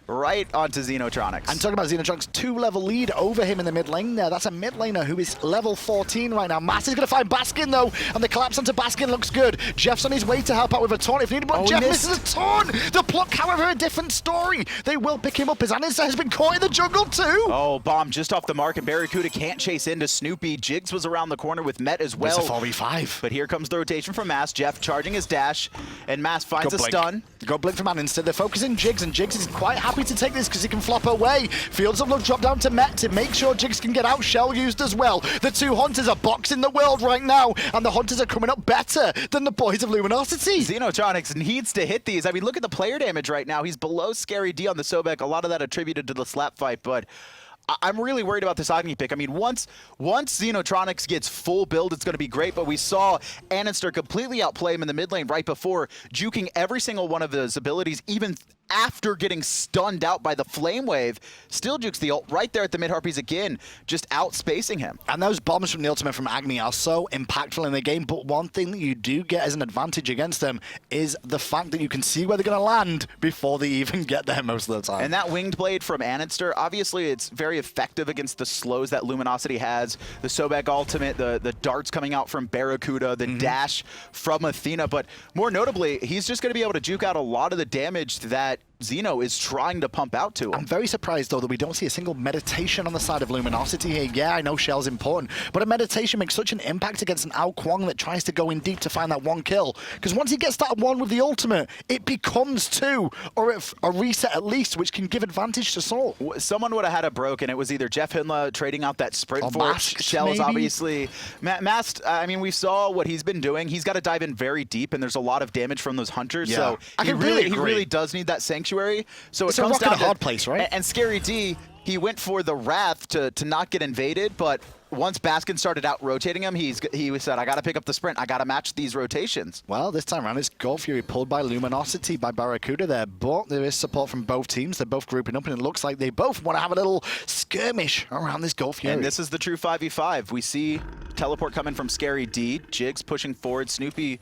right onto Xenotronics. I'm talking about Xenotronics, 2-level lead over him in the mid lane there. That's a mid laner who is level 14 right now. Mass is going to find Baskin though, and the collapse onto Baskin looks good. Jeff's on his way to help out with a taunt if needed, but Jeff misses a taunt. The pluck, however, a different story. They will pick him up as Andinster has been caught in the jungle too. Oh, bomb just off the mark, and BaRRaCCuDDa can't chase into Snoopy. Jigz was around the corner with Met as well. It's a 4v5. But here comes the rotation from Mass. Jeff charging his dash, and Mass finds a stun. Go blink from Andinster. They're focusing Jigz, and Jigz is quite happy to take this because he can flop away. Fields of Love drop down to Met to make sure Jigz can get out. Shell used as well. The 2 Hunters are boxing the world right now, and the Hunters are coming up better than the boys of Luminosity. Xenotronics needs to hit these. I mean, look at the player damage right now. He's below ScaryD on the Sobek. A lot of that attributed to the slap fight, but I'm really worried about this Agni pick. I mean, once Xenotronics gets full build, it's going to be great, but we saw Andinster completely outplay him in the mid lane right before, juking every single one of his abilities, even after getting stunned out by the Flame Wave. Still jukes the ult right there at the mid-harpies again, just outspacing him. And those bombs from the ultimate from Agni are so impactful in the game, but one thing that you do get as an advantage against them is the fact that you can see where they're going to land before they even get there most of the time. And that winged blade from Andinster, obviously it's very effective against the slows that Luminosity has. The Sobek ultimate, the darts coming out from BaRRaCCuDDa, the dash from Athena, but more notably, he's just going to be able to juke out a lot of the damage that Xeno is trying to pump out to him. I'm very surprised, though, that we don't see a single meditation on the side of Luminosity here. Yeah, I know Shell's important, but a meditation makes such an impact against an Kuang that tries to go in deep to find that 1 kill. Because once he gets that 1 with the ultimate, it becomes 2, or a reset at least, which can give advantage to SoaR. Someone would have had it broken. It was either JeffHindla trading out that sprint for it. Shell's obviously... Mast, I mean, we saw what he's been doing. He's got to dive in very deep, and there's a lot of damage from those Hunters, so he really does need that sanctuary. So it's it comes down to a hard place, right? And ScaryD, he went for the Wrath to not get invaded, but once Baskin started out rotating him, he said, I got to pick up the sprint. I got to match these rotations. Well, this time around, it's Gold Fury pulled by Luminosity, by BaRRaCCuDDa there, but there is support from both teams. They're both grouping up, and it looks like they both want to have a little skirmish around this Gold Fury. And this is the true 5v5. We see teleport coming from ScaryD, Jigz pushing forward, Snoopy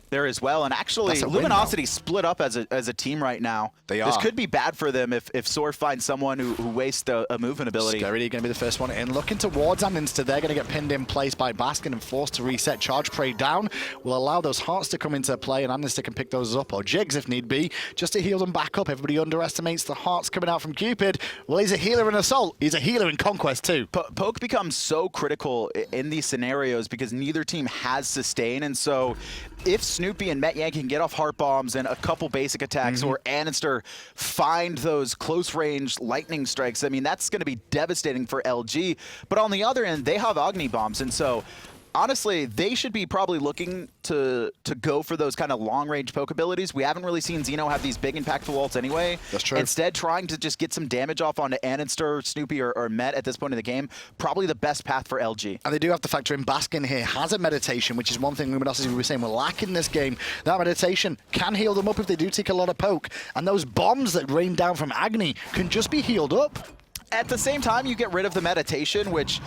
there as well, and actually Luminosity split up as a team right now. They are. This could be bad for them if SoaR finds someone who wastes a movement ability. ScaryD going to be the first one in. Looking towards Andinster, they're going to get pinned in place by Baskin and forced to reset. Charge Prey down will allow those hearts to come into play, and Andinster can pick those up, or Jigz if need be, just to heal them back up. Everybody underestimates the hearts coming out from Cupid. Well, he's a healer in Assault. He's a healer in Conquest too. Poke becomes so critical in these scenarios because neither team has sustain, and so if Snoopy and Metyankey can get off heart bombs and a couple basic attacks, or Andinster find those close range lightning strikes, I mean, that's going to be devastating for LG. But on the other end, they have Agni bombs, and so honestly, they should be probably looking to go for those kind of long-range poke abilities. We haven't really seen Xeno have these big impactful ults anyway. That's true. Instead, trying to just get some damage off onto Andinster, Snoopy, or Met at this point in the game, probably the best path for LG. And they do have to factor in Baskin here. Has a meditation, which is one thing Luminosity were saying we're lacking this game. That meditation can heal them up if they do take a lot of poke. And those bombs that rain down from Agni can just be healed up. At the same time, you get rid of the meditation, which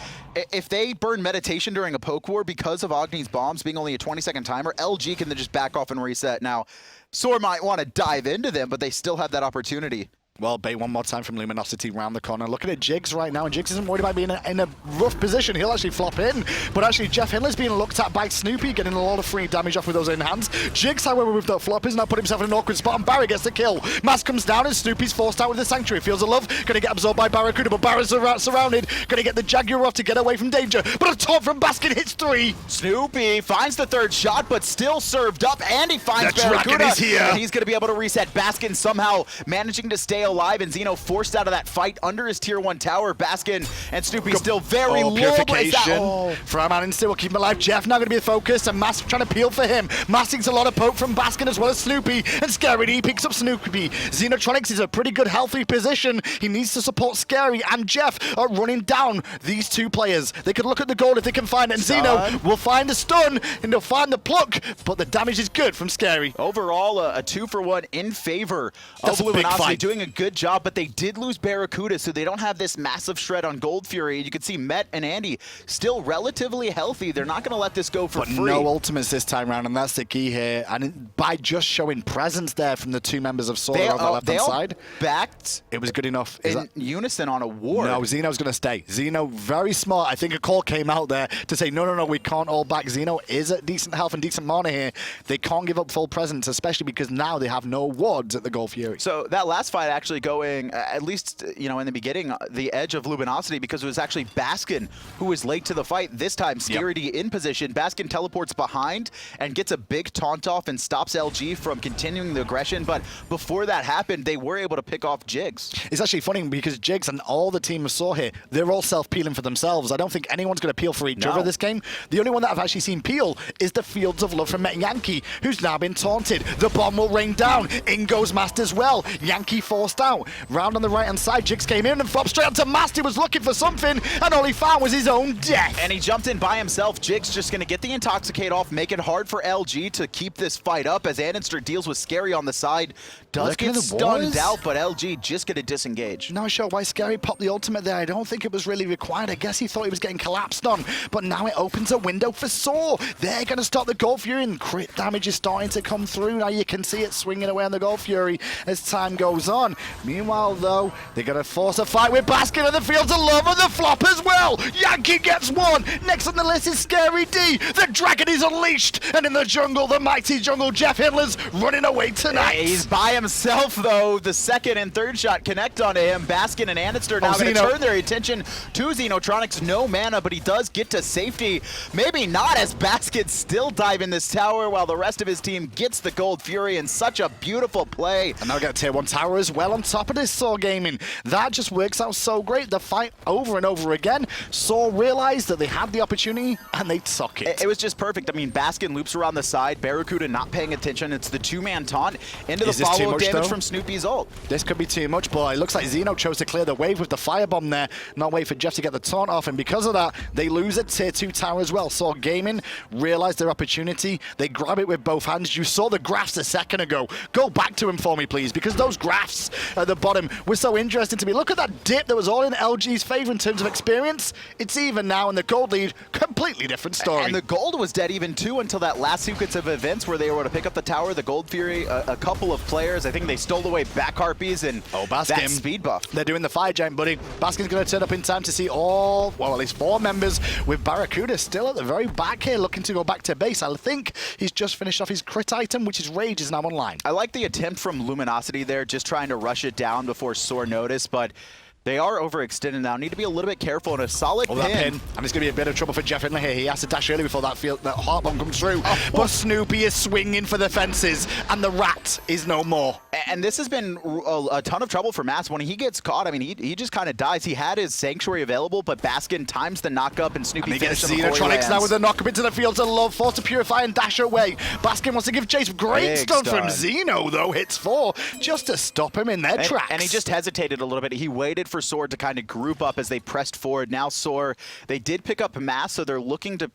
if they burn meditation during a poke war because of Agni's bombs being only a 20-second timer, LG can then just back off and reset. Now, SoaR might want to dive into them, but they still have that opportunity. Well, bait one more time from Luminosity round the corner. Looking at Jigz right now, and Jigz isn't worried about being in a rough position. He'll actually flop in. But actually, JeffHindla's being looked at by Snoopy, getting a lot of free damage off with those in hands. Jigz, however, with that flop, has now put himself in an awkward spot, and BaRRa gets the kill. Mass comes down, and Snoopy's forced out with the Sanctuary. Feels the love, gonna get absorbed by BaRRaCCuDDa, but BaRRa's surrounded. Gonna get the Jaguar off to get away from danger. But a taunt from Baskin hits 3. Snoopy finds the 3rd shot, but still served up, and he finds BaRRaCCuDDa. Here. And he's gonna be able to reset. Baskin somehow managing to stay alive, and Xeno forced out of that fight under his tier 1 tower. Baskin and Snoopy still very low. Purification from Andinster will keep him alive. Jeff now going to be the focus, and Mass trying to peel for him. Mass takes a lot of poke from Baskin as well as Snoopy, and SoaR picks up Snoopy. Xenotronics is a pretty good healthy position. He needs to support SoaR, and Jeff are running down these 2 players. They could look at the gold if they can find it, and Xeno will find the stun, and they'll find the pluck, but the damage is good from SoaR. Overall, a 2-for-1 in favor of Luminosity, doing a good job, but they did lose BaRRaCCuDDa, so they don't have this massive shred on Gold Fury. You can see Met and Andy still relatively healthy. They're not going to let this go for free. No ultimates this time around, and that's the key here. And by just showing presence there from the 2 members of SoaR on the left-hand side, backed. It was good enough. In unison on a ward. No, Xeno's going to stay. Xeno, very smart. I think a call came out there to say, no, we can't all back. Xeno is at decent health and decent mana here. They can't give up full presence, especially because now they have no wards at the Gold Fury. So that last fight actually going, at least, in the beginning, the edge of Luminosity, because it was actually Baskin who was late to the fight. This time, SoaR in position. Baskin teleports behind and gets a big taunt off and stops LG from continuing the aggression. But before that happened, they were able to pick off Jigz. It's actually funny because Jigz and all the team of SoaR here, they're all self-peeling for themselves. I don't think anyone's going to peel for each other this game. The only one that I've actually seen peel is the Fields of Love from Metyankey, who's now been taunted. The bomb will rain down. In goes Mast as well. Yankee forced out. Round on the right-hand side, Jigz came in and flopped straight onto Mast. He was looking for something, and all he found was his own death. And he jumped in by himself. Jigz just going to get the Intoxicate off, make it hard for LG to keep this fight up as Andinster deals with SoaR on the side. Does get stunned out, but LG just going to disengage. Not sure why SoaR popped the ultimate there. I don't think it was really required. I guess he thought he was getting collapsed on, but now it opens a window for SoaR. They're going to stop the Gold Fury, and crit damage is starting to come through. Now you can see it swinging away on the Gold Fury as time goes on. Meanwhile, though, they're going to force a fight with Baskin in the Fields of Love and the flop as well. Yankee gets one. Next on the list is SoaRD. The dragon is unleashed, and in the jungle, the mighty jungle, JeffHindla's running away tonight. He's by himself, though. The 2nd and 3rd shot connect onto him. Baskin and Andinster now going to turn their attention to Xenotronics. No mana, but he does get to safety. Maybe not, as Baskin still dive in this tower while the rest of his team gets the Gold Fury in such a beautiful play. And now get a tier 1 tower as well on top of this SoaR Gaming. That just works out so great. The fight over and over again. SoaR realized that they had the opportunity and they took it. It was just perfect. I mean, Baskin loops around the side. BaRRaCCuDDa not paying attention. It's the 2-man taunt into the follow-up damage from Snoopy's ult. This could be too much, but it looks like Xeno chose to clear the wave with the firebomb there. Not wait for Jeff to get the taunt off, and because of that, they lose a tier 2 tower as well. SoaR Gaming realized their opportunity. They grab it with both hands. You saw the graphs a second ago. Go back to him for me, please, because those graphs at the bottom were so interesting to me. Look at that dip that was all in LG's favor in terms of experience. It's even now, and the gold lead, completely different story. And the gold was dead even too until that last sequence of events where they were able to pick up the tower, the Gold Fury, a couple of players. I think they stole away back harpies and that speed buff. They're doing the fire giant, buddy. Baskin's going to turn up in time to see all, well, at least 4 members with BaRRaCCuDDa still at the very back here, looking to go back to base. I think he's just finished off his crit item, which is Rage, is now online. I like the attempt from Luminosity there, just trying to rush it down before SoaR noticed, but they are overextended now. Need to be a little bit careful, and a solid pin. And it's going to be a bit of trouble for JeffHindla here. He has to dash early before that heart bomb comes through. But Snoopy is swinging for the fences, and the rat is no more. And this has been a ton of trouble for Mass. When he gets caught, I mean, he just kind of dies. He had his Sanctuary available, but Baskin times the knock-up, and Snoopy finishes him before he lands. Xenotronics now with the knock-up into the Fields of Love, forced to purify and dash away. Baskin wants to give chase. Great stun from Xeno, though. Hits 4 just to stop him in their tracks. And he just hesitated a little bit. He waited for SoaR to kind of group up as they pressed forward. Now SoaR, they did pick up Mass, so they're looking to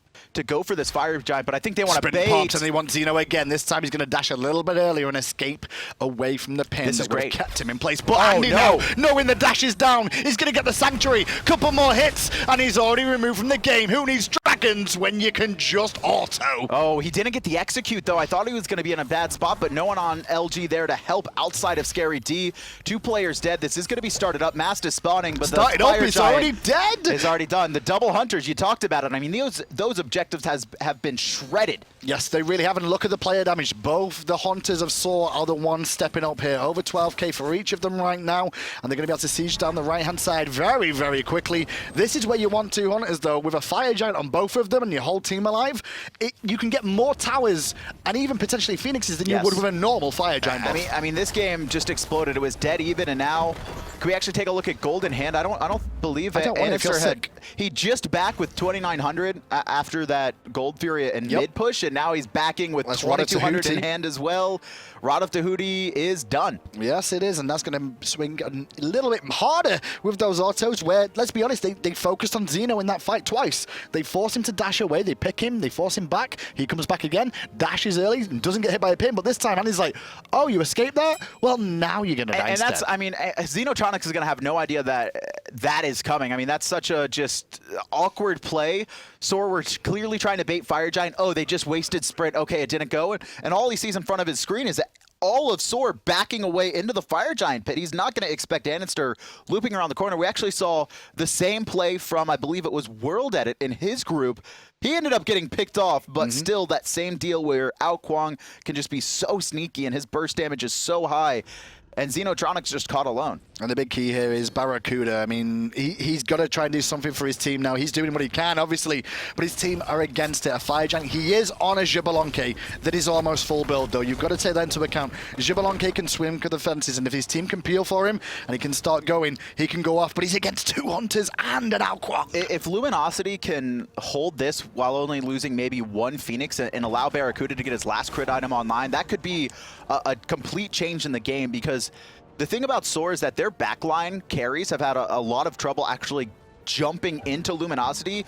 go for this fire giant, but I think they want to bait. Pops, and they want Xeno again. This time he's going to dash a little bit earlier and escape away from the pin. This is great. Kept him in place. But Andy, knowing the dash is down, he's going to get the Sanctuary. Couple more hits, and he's already removed from the game. Who needs Dragon? seconds when you can just auto. Oh, he didn't get the execute, though. I thought he was going to be in a bad spot, but no one on LG there to help outside of ScaryD. 2 players dead. This is going to be started up. Mast is spawning, but the Fire it's Giant already dead. is already done. The double hunters, you talked about it. I mean, those objectives have been shredded. Yes, they really have. And look at the player damage. Both the Hunters of SoaR are the ones stepping up here. Over 12k for each of them right now. And they're going to be able to siege down the right-hand side very, very quickly. This is where you want 2 Hunters, though. With a Fire Giant on both of them and your whole team alive, you can get more towers and even potentially Phoenixes than you would with a normal Fire Giant buff. I mean, this game just exploded. It was dead even, and now can we actually take a look at Gold in hand? I don't believe Andinster had. He just back with 2,900 after that Gold Fury and mid push, and now he's backing with 2,200 in hand as well. Ratatoskr is done. Yes, it is, and that's going to swing a little bit harder with those autos where, let's be honest, they focused on Xeno in that fight twice. They force him to dash away, they pick him, they force him back, he comes back again, dashes early, and doesn't get hit by a pin, but this time Andy's like, oh, you escaped that? Well, now you're going to die instead. And that's, I mean, Xenotronics is going to have no idea that that is coming. I mean, that's such a just awkward play. SoaR were clearly trying to bait Fire Giant. Oh, they just wasted sprint. Okay, it didn't go. And all he sees in front of his screen is all of SoaR backing away into the Fire Giant pit. He's not going to expect Andinster looping around the corner. We actually saw the same play from, I believe it was World Edit in his group. He ended up getting picked off, but still that same deal where Kuang can just be so sneaky and his burst damage is so high. And Xenotronics just caught alone. And the big key here is BaRRaCCuDDa. I mean, he's got to try and do something for his team now. He's doing what he can, obviously, but his team are against it. A Fire Giant. He is on a Xbalanque that is almost full build, though. You've got to take that into account. Xbalanque can swim to the fences, and if his team can peel for him and he can start going, he can go off, but he's against 2 Hunters and an Kuang. If Luminosity can hold this while only losing maybe 1 Phoenix and allow BaRRaCCuDDa to get his last crit item online, that could be a complete change in the game, because the thing about SoaR is that their backline carries have had a lot of trouble actually jumping into Luminosity.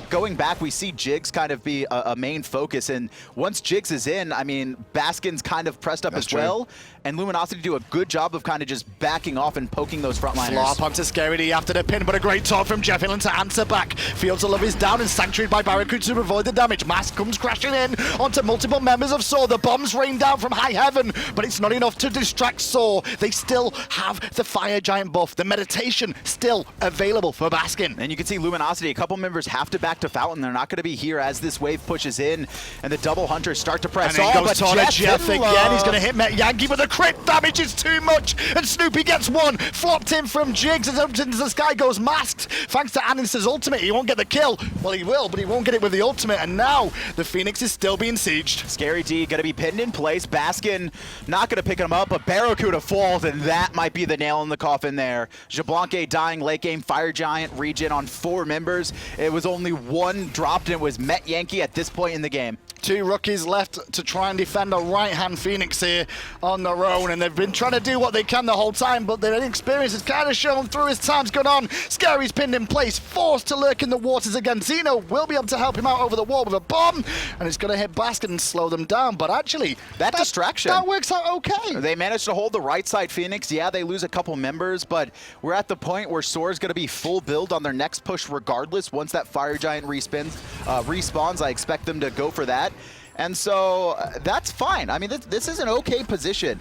Going back, we see Jigz kind of be a main focus, and once Jigz is in, I mean, Baskin's kind of pressed up as well, and Luminosity do a good job of kind of just backing off and poking those frontliners. Flop onto ScaryD after the pin, but a great talk from JeffHindla to answer back. Fields of Love is down and sanctuaried by BaRRaCCuDDa to avoid the damage. Mask comes crashing in onto multiple members of SoaR. The bombs rain down from high heaven, but it's not enough to distract SoaR. They still have the Fire Giant buff. The meditation still available for Baskin. And you can see Luminosity, a couple members have to back to Fountain. They're not going to be here as this wave pushes in, and the double hunters start to press on. And goes but Jeff again. He's going to hit Metyankey, but the crit damage is too much, and Snoopy gets 1. Flopped in from Jigz as up into the sky goes masked. Thanks to Andinster's ultimate, he won't get the kill. Well, he will, but he won't get it with the ultimate, and now the Phoenix is still being sieged. ScaryD going to be pinned in place. Baskin not going to pick him up, but BaRRaCCuDDa falls, and that might be the nail in the coffin there. Xbalanque dying late game. Fire Giant regen on 4 members. It was only 1 dropped, and it was Metyankey at this point in the game. 2 rookies left to try and defend a right-hand Phoenix here on their own, and they've been trying to do what they can the whole time, but their inexperience has kind of shown through as time's gone on. Scary's pinned in place, forced to lurk in the waters again. Xeno will be able to help him out over the wall with a bomb, and it's going to hit Baskin and slow them down, but actually, that distraction, that works out okay. They managed to hold the right side Phoenix. Yeah, they lose a couple members, but we're at the point where SoaR's going to be full build on their next push regardless. Once that Fire Giant respawns, I expect them to go for that. And so that's fine. I mean, this is an okay position.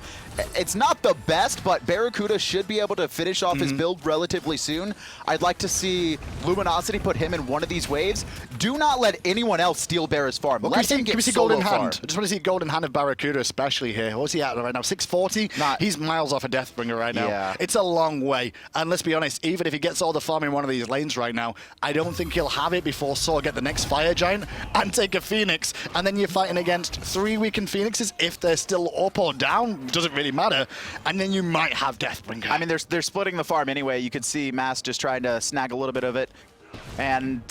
It's not the best, but BaRRaCCuDDa should be able to finish off his build relatively soon. I'd like to see Luminosity put him in one of these waves. Do not let anyone else steal Barra's farm. Well, let him get can we see solo gold in far. hand? I just want to see gold in hand of BaRRaCCuDDa, especially here. What's he at right now? 640? He's miles off a Deathbringer right now. Yeah. It's a long way. And let's be honest, even if he gets all the farm in one of these lanes right now, I don't think he'll have it before SoaR get the next Fire Giant and take a Phoenix. And then you're fighting against 3 weakened Phoenixes. If they're still up or down, doesn't really matter. And then you might have Deathbringer. I mean, they're splitting the farm anyway. You could see Mass just trying to snag a little bit of it. And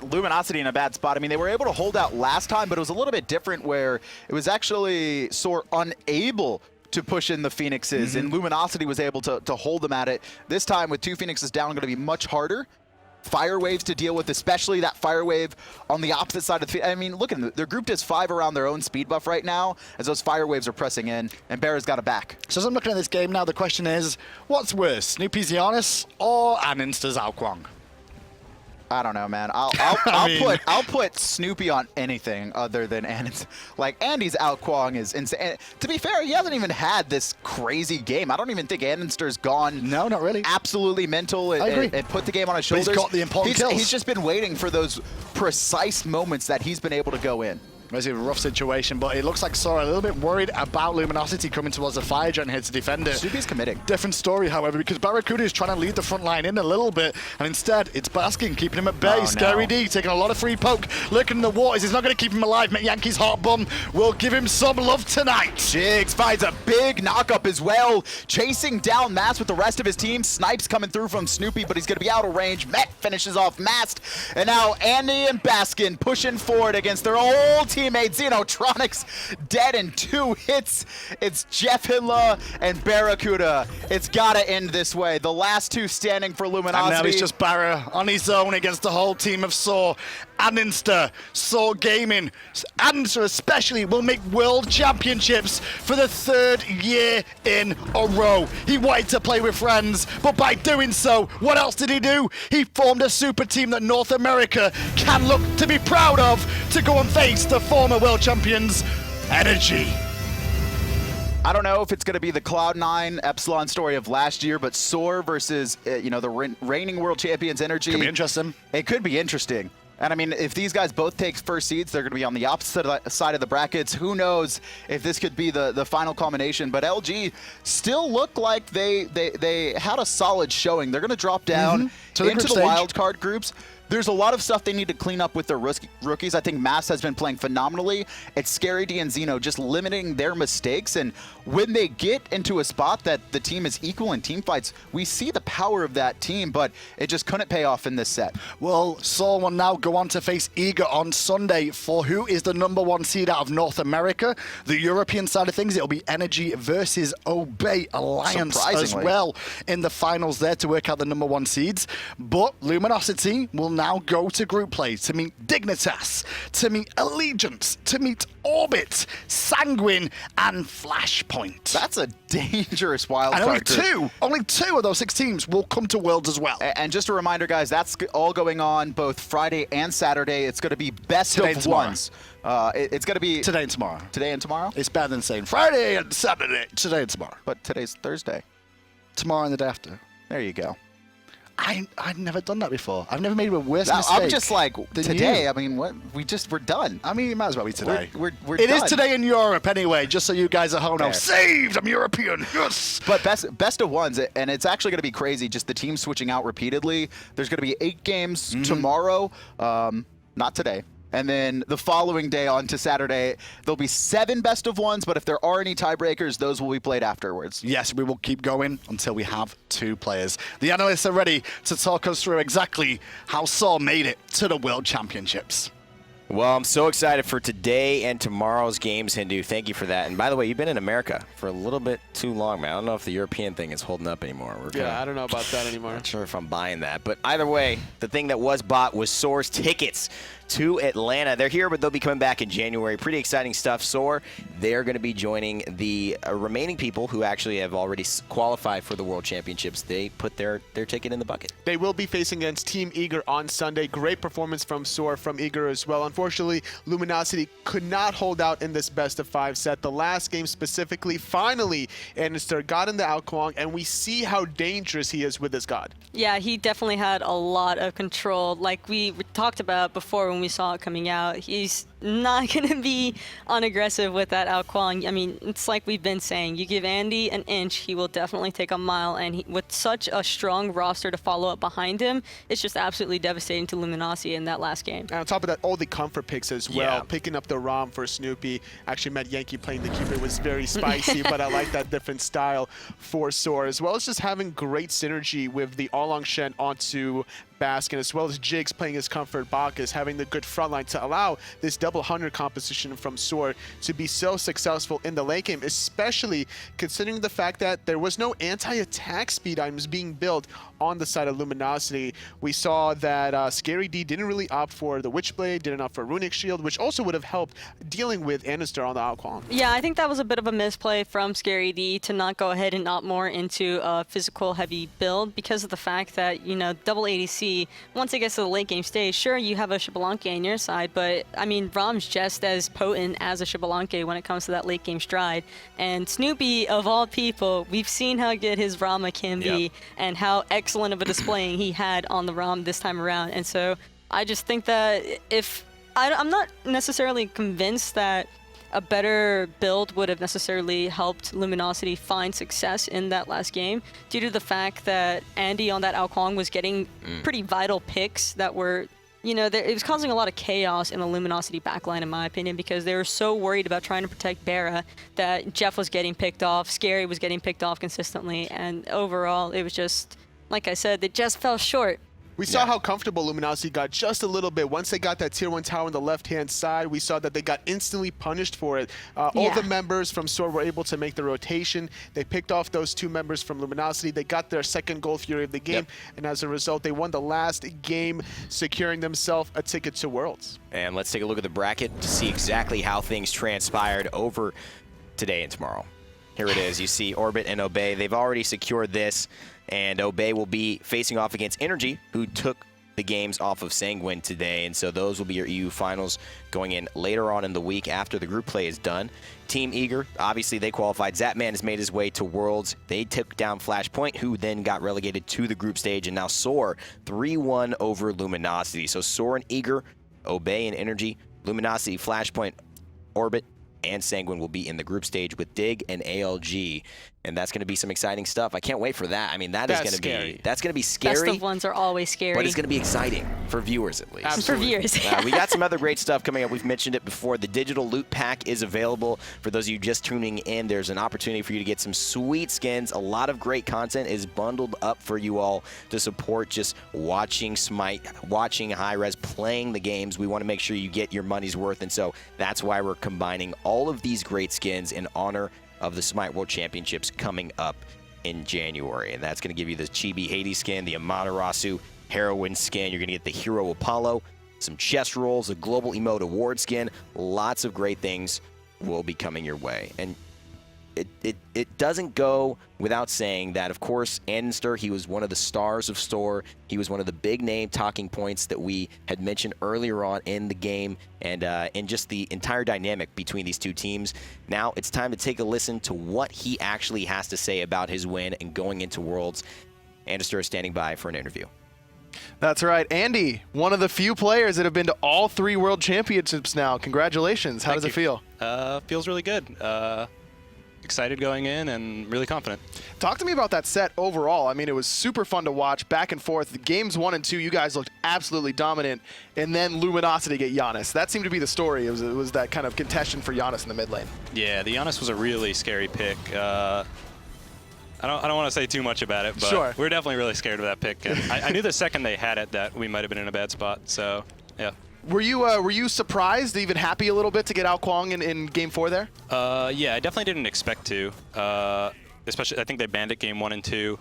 Luminosity in a bad spot. I mean, they were able to hold out last time, but it was a little bit different where it was actually SoaR unable to push in the Phoenixes, and Luminosity was able to hold them at it. This time, with 2 Phoenixes down, going to be much harder. Fire waves to deal with, especially that fire wave on the opposite side of the... I mean, look at them. They're grouped as 5 around their own speed buff right now as those fire waves are pressing in, and BaRRa's got a back. So as I'm looking at this game now, the question is, what's worse, Snoopy's Giannis or Andinster's Kuang? I don't know, man. I'll put Snoopy on anything other than Andy's. Like, Andy's out Kuang is insane. To be fair, he hasn't even had this crazy game. I don't even think Andinster's gone. No, not really. Absolutely mental and put the game on his shoulders. But he's got the important kills. He's just been waiting for those precise moments that he's been able to go in. It's a rough situation, but it looks like SoaR a little bit worried about Luminosity coming towards the fire gen here to defend it. Snoopy's committing. Different story, however, because BaRRaCCuDDa is trying to lead the front line in a little bit, and instead it's Baskin keeping him at bay. Oh, Scary no. D taking a lot of free poke, looking in the waters. He's not going to keep him alive. Metyankey's heart bum will give him some love tonight. Jigz finds a big knockup as well, chasing down Mast with the rest of his team. Snipes coming through from Snoopy, but he's going to be out of range. Met finishes off Mast, and now Andy and Baskin pushing forward against their old teammate Xenotronics, dead in 2 hits. It's JeffHindla and BaRRaCCuDDa. It's got to end this way. The last 2 standing for Luminosity. And now it's just BaRRa on his own against the whole team of SoaR. Andinster, SoaR Gaming, Andinster especially, will make World Championships for the 3rd year in a row. He wanted to play with friends, but by doing so, what else did he do? He formed a super team that North America can look to be proud of to go and face the former World Champions, Energy. I don't know if it's going to be the Cloud9 Epsilon story of last year, but SoaR versus the reigning world champions Energy. Could be interesting. It could be interesting. And I mean, if these guys both take first seeds, they're going to be on the opposite side of the brackets. Who knows if this could be the final culmination? But LG still look like they had a solid showing. They're going to drop down into the wild card groups. There's a lot of stuff they need to clean up with their rookies. I think Mass has been playing phenomenally. It's Scary D and Xeno just limiting their mistakes. And when they get into a spot that the team is equal in team fights, we see the power of that team, but it just couldn't pay off in this set. Well, SoaR will now go on to face Eager on Sunday for who is the #1 seed out of North America. The European side of things, it'll be Energy versus Obey Alliance as well in the finals there to work out the #1 seeds. But Luminosity will now go to group play to meet Dignitas, to meet Allegiance, to meet Orbit, Sanguine, and Flashpoint. That's a dangerous wildcard group. Only two of those 6 teams will come to Worlds as well. And just a reminder, guys, that's all going on both Friday and Saturday. It's going to be best of ones. It's going to be today and tomorrow. Today and tomorrow? It's better than saying Friday and Saturday. Today and tomorrow. But today's Thursday. Tomorrow and the day after. There you go. I've never done that before. I've never made a worse mistake. I'm just like, today, I mean, what? We're done. I mean, it might as well be today. We're it done. is today in Europe anyway, just so you guys at home know. Saved! I'm European! Yes! But best of ones, and it's actually going to be crazy, just the team switching out repeatedly. There's going to be 8 games tomorrow, not today. And then the following day on to Saturday, there'll be 7 best of ones, but if there are any tiebreakers, those will be played afterwards. Yes, we will keep going until we have 2 players. The analysts are ready to talk us through exactly how SoaR made it to the World Championships. Well, I'm so excited for today and tomorrow's games, Hindu. Thank you for that. And by the way, you've been in America for a little bit too long, man. I don't know if the European thing is holding up anymore. I don't know about that anymore. Not sure if I'm buying that. But either way, the thing that was bought was SoaR's tickets to Atlanta. They're here, but they'll be coming back in January. Pretty exciting stuff. SoaR, they're going to be joining the remaining people who actually have already qualified for the World Championships. They put their ticket in the bucket. They will be facing against Team Eager on Sunday. Great performance from SoaR, from Eager as well. Unfortunately, Luminosity could not hold out in this best-of-5 set. The last game specifically, finally, Andinster got in the Kuang, and we see how dangerous he is with this god. Yeah, he definitely had a lot of control. Like we talked about before when we saw it coming out, he's not going to be unaggressive with that Kuang. I mean, it's like we've been saying, you give Andy an inch, he will definitely take a mile, and with such a strong roster to follow up behind him, it's just absolutely devastating to Luminosity in that last game. And on top of that, all the comfort picks as well. Picking up the Ram for Snoopy. Actually, Metyankey playing the Cupid was very spicy, but I like that different style for SoaR, as well as just having great synergy with the Erlang Shen onto Baskin, as well as Jigz playing his comfort Bacchus, having the good front line to allow this double 100 composition from SoaR to be so successful in the late game, especially considering the fact that there was no anti-attack speed items being built on the side of Luminosity. We saw that ScaryD didn't really opt for the Witchblade, didn't opt for Runic Shield, which also would have helped dealing with Andinster on the Alquang. Yeah, I think that was a bit of a misplay from ScaryD to not go ahead and opt more into a physical heavy build because of the fact that, you know, double ADC, once it gets to the late game stage, sure, you have a Xbalanque on your side, but I mean, Rom's just as potent as a Xbalanque when it comes to that late game stride. And Snoopy, of all people, we've seen how good his Rama can be and how excellent of a displaying he had on the Ram this time around. And so I just think that I'm not necessarily convinced that a better build would have necessarily helped Luminosity find success in that last game due to the fact that Andy on that Alquang was getting pretty vital picks that were, you know, it was causing a lot of chaos in the Luminosity backline, in my opinion, because they were so worried about trying to protect BaRRa that Jeff was getting picked off, Scary was getting picked off consistently, and overall it was just, like I said, they just fell short. We saw how comfortable Luminosity got just a little bit. Once they got that tier 1 tower on the left-hand side, we saw that they got instantly punished for it. All the members from SoaR were able to make the rotation. They picked off those 2 members from Luminosity. They got their second Gold Fury of the game, and as a result, they won the last game, securing themselves a ticket to Worlds. And let's take a look at the bracket to see exactly how things transpired over today and tomorrow. Here it is. You see Orbit and Obey. They've already secured this. And Obey will be facing off against Energy, who took the games off of Sanguine today. And so those will be your EU finals going in later on in the week after the group play is done. Team Eager, obviously they qualified. Zapman has made his way to Worlds. They took down Flashpoint, who then got relegated to the group stage. And now SoaR 3-1 over Luminosity. So SoaR and Eager, Obey and Energy, Luminosity, Flashpoint, Orbit, and Sanguine will be in the group stage with Dig and ALG. And that's going to be some exciting stuff. I can't wait for that. I mean, that's going to be scary. Best of ones are always scary. But it's going to be exciting for viewers, at least. Absolutely. For viewers. We got some other great stuff coming up. We've mentioned it before. The digital loot pack is available. For those of you just tuning in, there's an opportunity for you to get some sweet skins. A lot of great content is bundled up for you all to support just watching Smite, watching hi-rez, playing the games. We want to make sure you get your money's worth. And so that's why we're combining all of these great skins in honor of the Smite World Championships coming up in January. And that's going to give you the Chibi Hades skin, the Amaterasu Heroine skin. You're going to get the Hero Apollo, some chest rolls, a Global Emote Award skin. Lots of great things will be coming your way. And it doesn't go without saying that, of course, Andinster, he was one of the stars of SoaR. He was one of the big name talking points that we had mentioned earlier on in the game and just the entire dynamic between these two teams. Now it's time to take a listen to what he actually has to say about his win and going into Worlds. Andinster is standing by for an interview. That's right. Andy, one of the few players that have been to all 3 World Championships now. Congratulations. How does it feel? Feels really good. Excited going in and really confident. Talk to me about that set overall. I mean, it was super fun to watch, back and forth. The games 1 and 2, you guys looked absolutely dominant, and then Luminosity get Giannis. That seemed to be the story. It was that kind of contention for Giannis in the mid lane. Yeah, the Giannis was a really scary pick. I don't want to say too much about it, but we're definitely really scared of that pick. And I knew the second they had it that we might have been in a bad spot. So, yeah. Were you surprised, even happy a little bit to get out Kuang in Game 4 there? Yeah, I definitely didn't expect to. Especially, I think they banned it Game 1 and 2.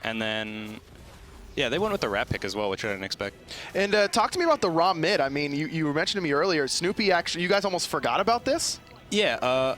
And then, yeah, they went with the Rat pick as well, which I didn't expect. And talk to me about the Ram mid. I mean, you were mentioning to me earlier, Snoopy actually, you guys almost forgot about this? Yeah,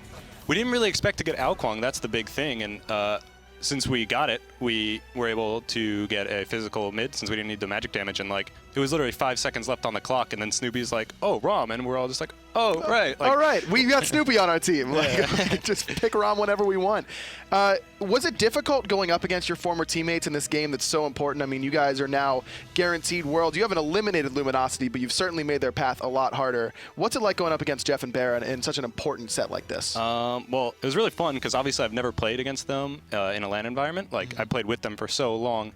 we didn't really expect to get out Kuang. That's the big thing. And since we got it, we were able to get a physical mid since we didn't need the magic damage. And like, it was literally 5 seconds left on the clock. And then Snoopy's like, oh, Ram. And we're all just like, oh, right. Like, all right. We got Snoopy on our team. Like, just pick Ram whenever we want. Was it difficult going up against your former teammates in this game that's so important? I mean, you guys are now guaranteed Worlds. You haven't eliminated Luminosity, but you've certainly made their path a lot harder. What's it like going up against Jeff and BaRRa in such an important set like this? Well, it was really fun because obviously I've never played against them in a LAN environment. Like, I played with them for so long.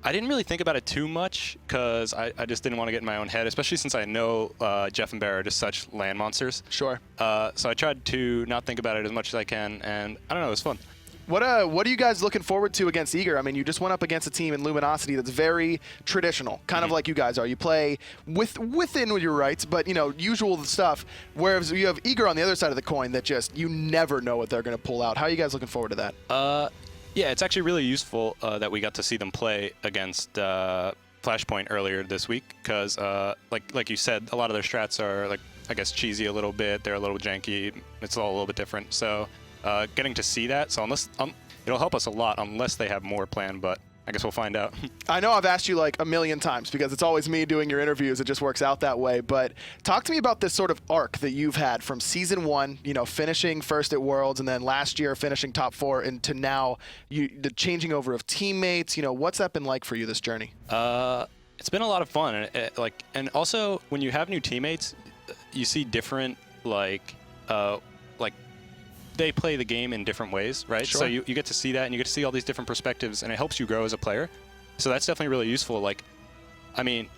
I didn't really think about it too much because I just didn't want to get in my own head, especially since I know Jeff and BaRRa are just such LAN monsters. Sure. So I tried to not think about it as much as I can, and I don't know, it was fun. What are you guys looking forward to against Eager? I mean, you just went up against a team in Luminosity that's very traditional, kind of like you guys are. You play within your rights, but usual stuff. Whereas you have Eager on the other side of the coin that just you never know what they're going to pull out. How are you guys looking forward to that? Yeah, it's actually really useful that we got to see them play against Flashpoint earlier this week because, like you said, a lot of their strats are I guess cheesy a little bit. They're a little janky. It's all a little bit different. So. Getting to see that, so unless it'll help us a lot unless they have more planned, but I guess we'll find out. I know I've asked you like a million times because it's always me doing your interviews. It just works out that way. But talk to me about this sort of arc that you've had from season 1, finishing first at Worlds, and then last year finishing top 4, and to now the changing over of teammates. What's that been like for you, this journey? It's been a lot of fun, and also when you have new teammates, you see different they play the game in different ways, right? Sure. So you get to see that, and you get to see all these different perspectives, and it helps you grow as a player. So that's definitely really useful. I mean,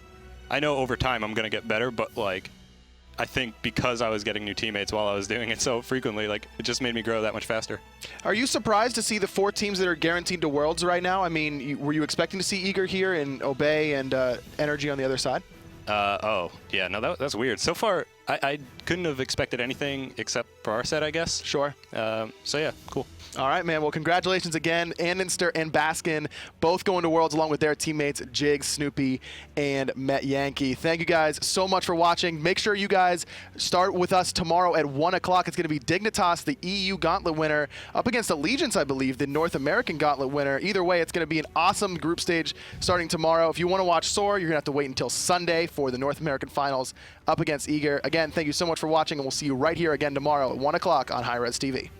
I know over time I'm going to get better, but I think because I was getting new teammates while I was doing it so frequently, it just made me grow that much faster. Are you surprised to see the 4 teams that are guaranteed to Worlds right now? I mean, were you expecting to see Eager here and Obey and Energy on the other side? Oh, yeah, no, that's weird. So far, I couldn't have expected anything except for our set, I guess. Sure. So yeah, cool. All right, man. Well, congratulations again. Andinster and Baskin both going to Worlds along with their teammates, Jigz, Snoopy, and Metyankey. Thank you guys so much for watching. Make sure you guys start with us tomorrow at 1 o'clock. It's going to be Dignitas, the EU Gauntlet winner, up against Allegiance, I believe, the North American Gauntlet winner. Either way, it's going to be an awesome group stage starting tomorrow. If you want to watch SoaR, you're going to have to wait until Sunday for the North American Finals up against Eager. Again, thank you so much for watching, and we'll see you right here again tomorrow at 1 o'clock on hi-rez TV.